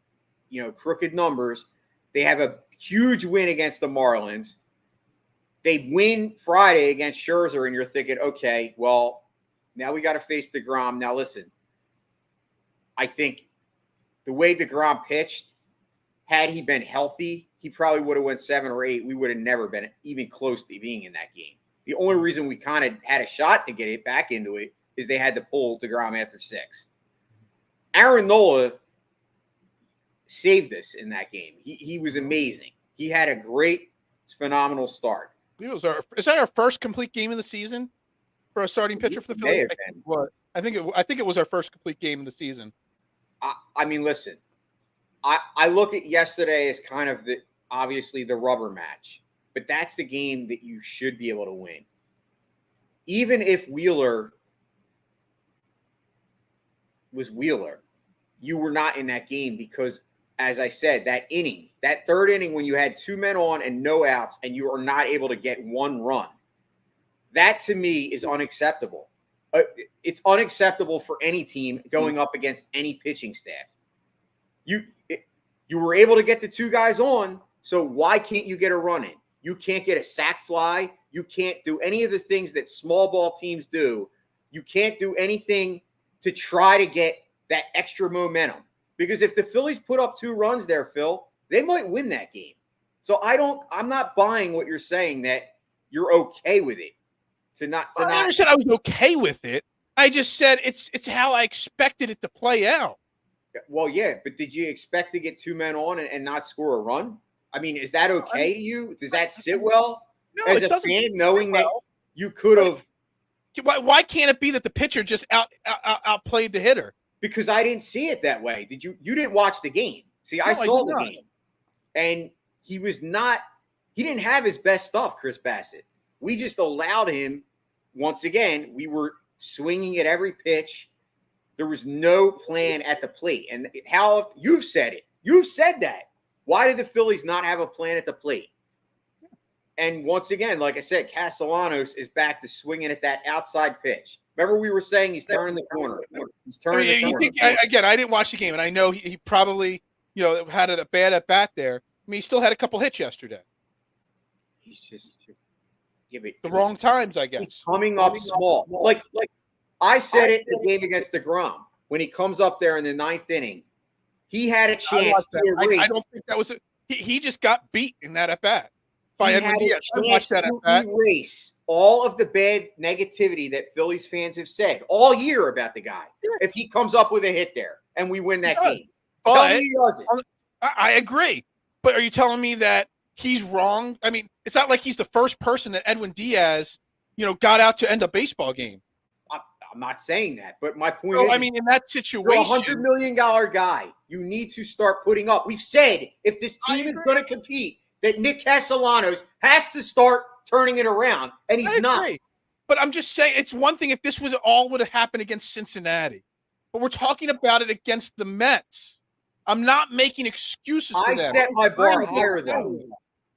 crooked numbers. They have a huge win against the Marlins. They win Friday against Scherzer, and you're thinking, okay, well, now we got to face DeGrom. Now listen, I think the way DeGrom pitched, had he been healthy, he probably would have went 7 or 8. We would have never been even close to being in that game. The only reason we kind of had a shot to get it back into it is they had to pull DeGrom after 6. Aaron Nola saved us in that game. He was amazing. He had a great, phenomenal start. Is that our first complete game of the season for a starting pitcher for the Phillies? I think it was our first complete game of the season. I mean, listen, I look at yesterday as kind of obviously the rubber match, but that's the game that you should be able to win. Even if Wheeler was Wheeler, you were not in that game because, as I said, that third inning when you had 2 men on and no outs and you are not able to get 1 run, that to me is unacceptable. It's unacceptable for any team going up against any pitching staff. You were able to get the 2 guys on, so why can't you get a run in? You can't get a sac fly. You can't do any of the things that small ball teams do. You can't do anything to try to get that extra momentum. Because if the Phillies put up 2 runs there, Phil, they might win that game. So I'm not buying what you're saying that you're okay with it. I never said I was okay with it. I just said it's how I expected it to play out. Well, yeah, but did you expect to get 2 men on and not score a run? I mean, is that okay to you? Does that sit well? No, as it doesn't. Fan, knowing that you could have. Why can't it be that the pitcher just outplayed the hitter? Because I didn't see it that way. Did you? You didn't watch the game. See, I saw the game, and he didn't have his best stuff, Chris Bassett. We just allowed him. Once again, we were swinging at every pitch. There was no plan at the plate. And how you've said it. You've said that. Why did the Phillies not have a plan at the plate? And once again, like I said, Castellanos is back to swinging at that outside pitch. Remember we were saying he's turning the corner. He's turning the corner. Again, I didn't watch the game, and I know he probably had a bad at bat there. I mean, he still had a couple hits yesterday. He's just the wrong times, I guess. He's coming up small. Like I said it in the game against DeGrom. When he comes up there in the 9th inning, he had a chance to erase. I don't think that was he just got beat in that at bat by Edwin Diaz. I watched that at bat. Erase all of the bad negativity that Phillies fans have said all year about the guy. If he comes up with a hit there and we win that game, tell me he doesn't. I agree, but are you telling me that he's wrong? I mean, it's not like he's the first person that Edwin Diaz, got out to end a baseball game. I'm not saying that, but my point is, I mean, in that situation, you're $100 million guy. You need to start putting up. We've said if this team is going to compete, that Nick Castellanos has to start turning it around, and he's not. But I'm just saying, it's one thing if this would have happened against Cincinnati, but we're talking about it against the Mets. I'm not making excuses for them. I set my bar higher, though.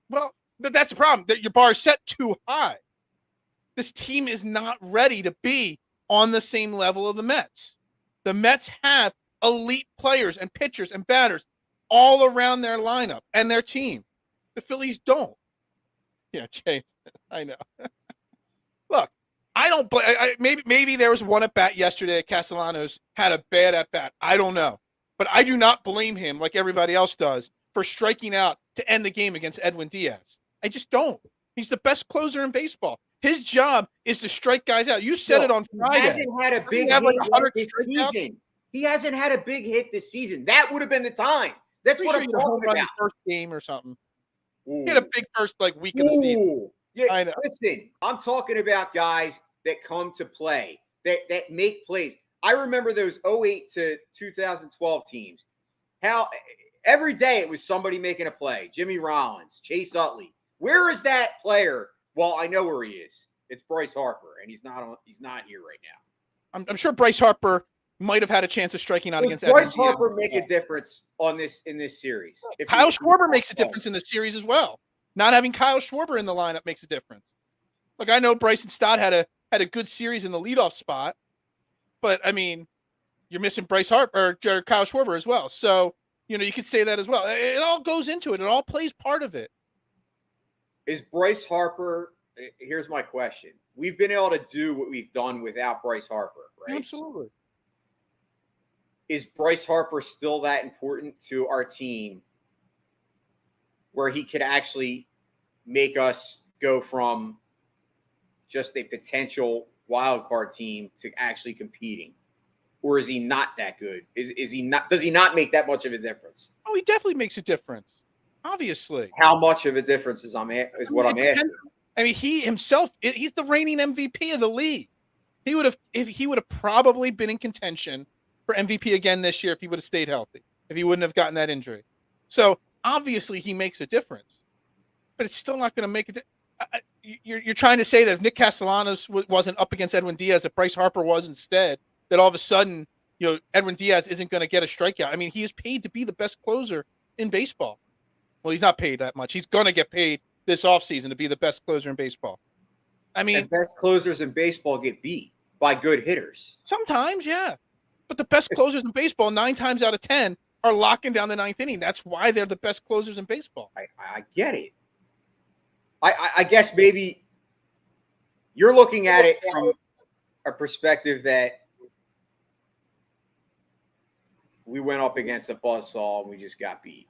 Well, but that's the problem. That your bar is set too high. This team is not ready to be on the same level of the Mets. The Mets have elite players and pitchers and batters all around their lineup and their team. The Phillies don't. Yeah, James, I know. Look, I don't blame. Maybe there was one at bat yesterday that Castellanos had a bad at bat. I don't know, but I do not blame him like everybody else does for striking out to end the game against Edwin Diaz. I just don't. He's the best closer in baseball. His job is to strike guys out. You said it on Friday. He hasn't had a big hit this season. He hasn't had a big hit this season. That would have been the time. That's what I'm talking about. First game or something. He had a big first week of the season. Yeah, I know. Listen, I'm talking about guys that come to play, that make plays. I remember those 08 to 2012 teams. How every day it was somebody making a play. Jimmy Rollins, Chase Utley. Where is that player? Well, I know where he is. It's Bryce Harper, and he's not here right now. I'm sure Bryce Harper might have had a chance of striking out against Bryce Harper make a difference in this series? Kyle Schwarber makes a difference in this series as well. Not having Kyle Schwarber in the lineup makes a difference. Look, I know Bryson Stott had a good series in the leadoff spot, but I mean, you're missing Bryce Harper or Kyle Schwarber as well. So you could say that as well. It all goes into it. It all plays part of it. Is Bryce Harper? Here's my question. We've been able to do what we've done without Bryce Harper, right? Absolutely. Is Bryce Harper still that important to our team where he could actually make us go from just a potential wild card team to actually competing? or is he not that good? Is he not? Does he not make that much of a difference? Oh, he definitely makes a difference. Obviously. How much of a difference is what I'm asking? I mean, he himself, he's the reigning MVP of the league. He would have probably been in contention for MVP again this year if he would have stayed healthy, if he wouldn't have gotten that injury. So obviously he makes a difference, but it's still not going to make it. You're trying to say that if Nick Castellanos wasn't up against Edwin Diaz, that Bryce Harper was instead, that all of a sudden, Edwin Diaz isn't going to get a strikeout. I mean, he is paid to be the best closer in baseball. Well, he's not paid that much. He's going to get paid this offseason to be the best closer in baseball. I mean, and best closers in baseball get beat by good hitters. Sometimes, yeah. But the best closers in baseball, 9 times out of 10, are locking down the 9th inning. That's why they're the best closers in baseball. I get it. I guess maybe you're looking at it from a perspective that we went up against a buzzsaw and we just got beat.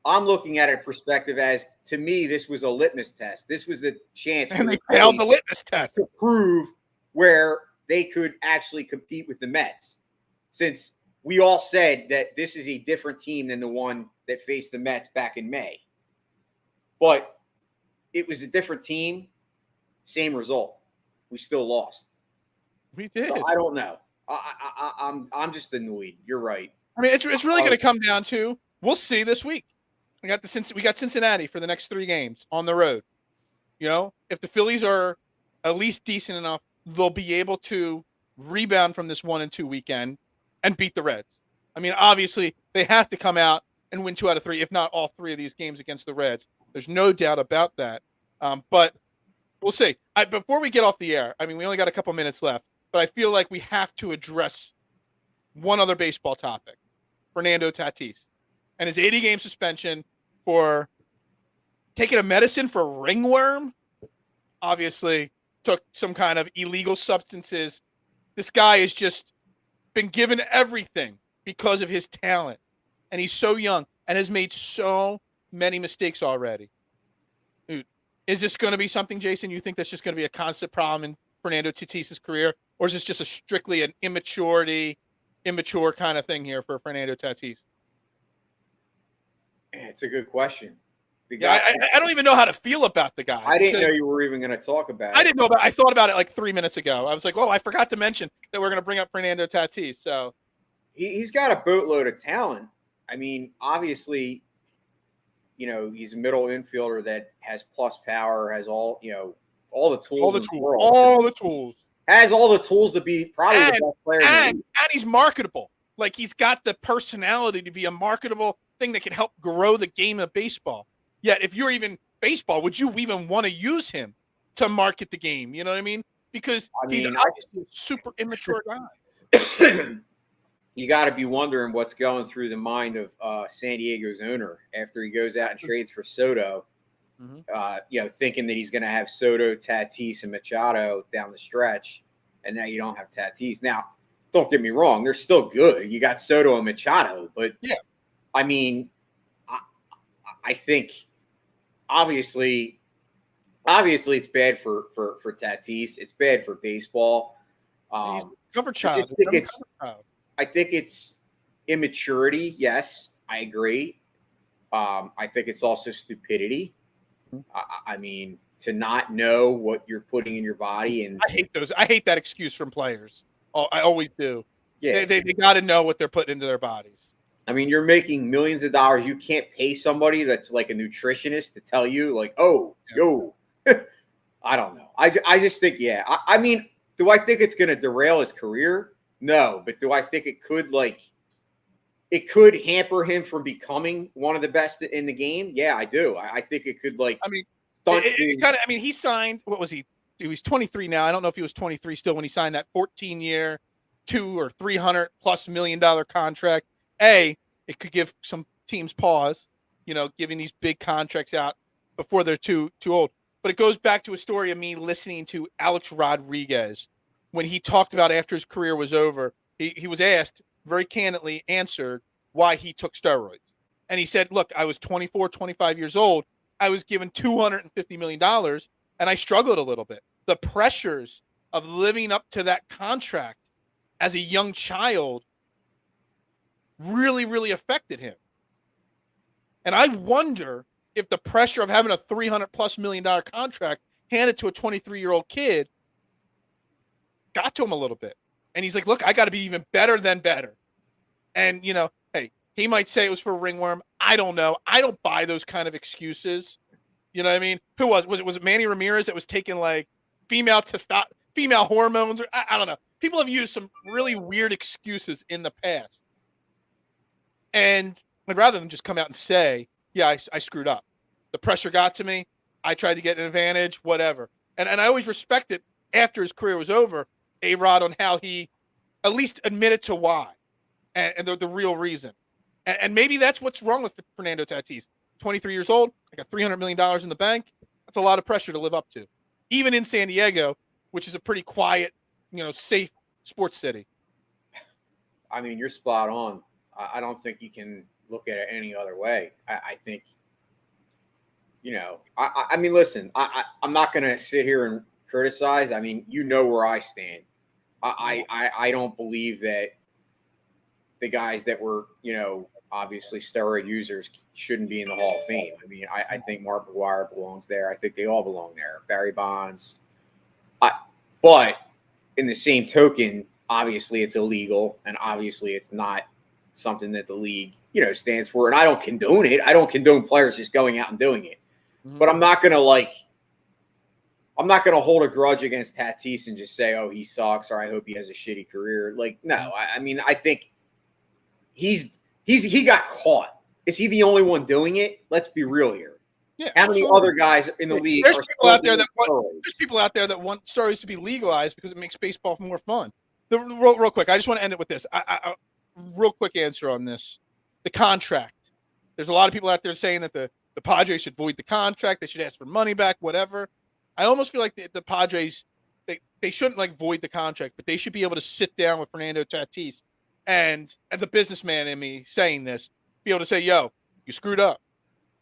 I'm looking at a perspective as, to me, this was a litmus test. This was the chance and they failed the litmus test to prove where they could actually compete with the Mets. Since we all said that this is a different team than the one that faced the Mets back in May. But it was a different team, same result. We still lost. We did. So I don't know. I'm just annoyed. You're right. I mean, it's really going to come down to, we'll see this week. We got Cincinnati for the next 3 games on the road. If the Phillies are at least decent enough, they'll be able to rebound from this 1-2 weekend and beat the Reds. I mean, obviously, they have to come out and win 2 out of 3, if not all 3 of these games against the Reds. There's no doubt about that. But we'll see. Before we get off the air, I mean, we only got a couple minutes left, but I feel like we have to address one other baseball topic, Fernando Tatis, and his 80-game suspension for taking a medicine for ringworm. Obviously, took some kind of illegal substances. This guy has just been given everything because of his talent, and he's so young and has made so many mistakes already. Dude, is this going to be something, Jason, you think that's just going to be a constant problem in Fernando Tatis' career, or is this just strictly an immature kind of thing here for Fernando Tatis? It's a good question. I don't even know how to feel about the guy. I didn't know you were even going to talk about it. I didn't know about it. I thought about it like 3 minutes ago. I was like, I forgot to mention that we're going to bring up Fernando Tatis. So he's got a boatload of talent. I mean, obviously, he's a middle infielder that has plus power, has all the tools. All the tools. Has all the tools to be probably the best player in the league. And he's marketable. Like, he's got the personality to be a marketable thing that can help grow the game of baseball. Yet, if you're even baseball, would you even want to use him to market the game? You know what I mean? Because he's obviously a super immature guy. You got to be wondering what's going through the mind of San Diego's owner after he goes out and trades for Soto. Mm-hmm. Thinking that he's going to have Soto, Tatis, and Machado down the stretch, and now you don't have Tatis. Now, don't get me wrong; they're still good. You got Soto and Machado, but yeah, I mean, I think obviously it's bad for Tatis. It's bad for baseball. He's cover child. I think it's immaturity. Yes, I agree. I think it's also stupidity. I mean, to not know what you're putting in your body, and I hate that excuse from players. Oh, I always do. Yeah, they got to know what they're putting into their bodies. I mean, you're making millions of dollars. You can't pay somebody that's like a nutritionist to tell you, like, I don't know. I just think, I mean, do I think it's going to derail his career? No, but do I think it could hamper him from becoming one of the best in the game? Yeah, I do. I think it could stunt he signed, what was he? He was 23 now. I don't know if he was 23 still when he signed that 14-year, $200 or $300+ million contract. It could give some teams pause, giving these big contracts out before they're too old. But it goes back to a story of me listening to Alex Rodriguez when he talked about after his career was over. He was asked, very candidly answered, why he took steroids. And he said, look, I was 24, 25 years old. I was given $250 million, and I struggled a little bit. The pressures of living up to that contract as a young child really, really affected him. And I wonder if the pressure of having a $300+ million contract handed to a 23-year-old kid got to him a little bit. And he's like, look, I got to be even better than better. And, hey, he might say it was for a ringworm. I don't know. I don't buy those kind of excuses. You know what I mean? Who was it Manny Ramirez that was taking like female hormones? I don't know. People have used some really weird excuses in the past. And rather than just come out and say, yeah, I screwed up. The pressure got to me. I tried to get an advantage, whatever. And I always respected after his career was over, A-Rod on how he at least admitted to why and the real reason. And maybe that's what's wrong with Fernando Tatis. 23 years old, I got $300 million in the bank. That's a lot of pressure to live up to. Even in San Diego, which is a pretty quiet, safe sports city. I mean, you're spot on. I don't think you can look at it any other way. I think, I mean, listen, I'm not going to sit here and criticize. I mean, where I stand. I don't believe that the guys that were, obviously steroid users shouldn't be in the Hall of Fame. I mean, I think Mark McGwire belongs there. I think they all belong there. Barry Bonds. But in the same token, obviously it's illegal, and obviously it's not something that the league, stands for. And I don't condone it. I don't condone players just going out and doing it. Mm-hmm. But I'm not going to hold a grudge against Tatis and just say, oh, he sucks, or I hope he has a shitty career. Like, no, I mean, I think he got caught. Is he the only one doing it? Let's be real here. Yeah, how many other guys in the league? There's people out there that want steroids to be legalized because it makes baseball more fun. Real quick, I just want to end it with this. Real quick answer on this. The contract. There's a lot of people out there saying that the Padres should void the contract. They should ask for money back, whatever. I almost feel like the Padres, they shouldn't void the contract, but they should be able to sit down with Fernando Tatis and the businessman in me saying this, be able to say, yo, you screwed up.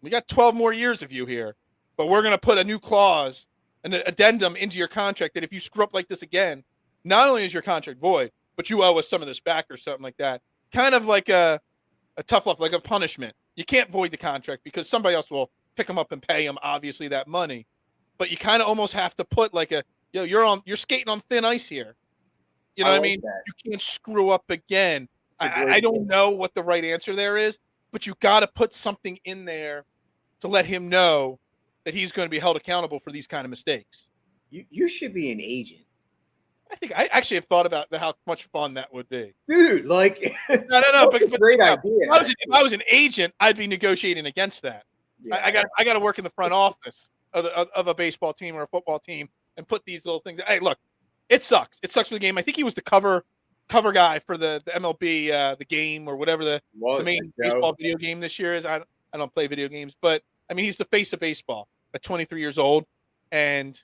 We got 12 more years of you here, but we're going to put a new clause, an addendum into your contract that if you screw up like this again, not only is your contract void, but you owe us some of this back or something like that. Kind of like a tough love, like a punishment. You can't void the contract because somebody else will pick them up and pay them, obviously, that money. But you kind of almost have to put you're skating on thin ice here. You know what I mean? That. You can't screw up again. I don't know what the right answer there is, but you got to put something in there to let him know that he's going to be held accountable for these kind of mistakes. You should be an agent. I think I actually have thought about how much fun that would be, dude. Like, no, but great idea. If I was an agent, I'd be negotiating against that. Yeah. I got to work in the front office of a baseball team or a football team and put these little things. Hey, look, it sucks. It sucks for the game. I think he was the cover guy for the MLB the game or whatever the main baseball video game this year is. I don't play video games, but I mean he's the face of baseball at 23 years old, and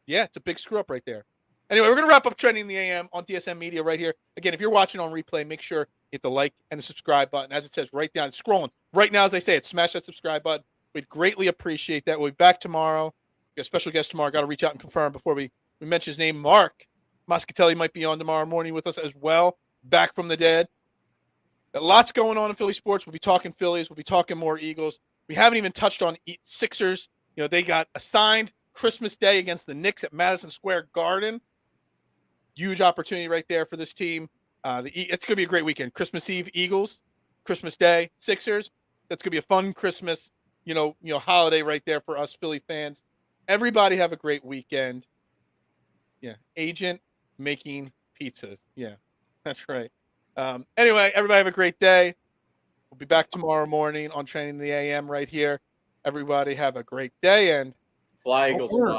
yeah, it's a big screw up right there. Anyway, we're going to wrap up Trending the AM on DSM Media right here. Again, if you're watching on replay, make sure you hit the like and the subscribe button. As it says right down, it's scrolling. Right now, as I say it, smash that subscribe button. We'd greatly appreciate that. We'll be back tomorrow. We got a special guest tomorrow. Got to reach out and confirm before we mention his name. Mark Moscatelli might be on tomorrow morning with us as well, back from the dead. Got lots going on in Philly sports. We'll be talking Phillies. We'll be talking more Eagles. We haven't even touched on Sixers. They got assigned Christmas Day against the Knicks at Madison Square Garden. Huge opportunity right there for this team. It's going to be a great weekend. Christmas Eve, Eagles. Christmas Day, Sixers. That's going to be a fun Christmas, holiday right there for us Philly fans. Everybody have a great weekend. Yeah, agent making pizzas. Yeah, that's right. Anyway, everybody have a great day. We'll be back tomorrow morning on Training the AM right here. Everybody have a great day and fly Eagles fly.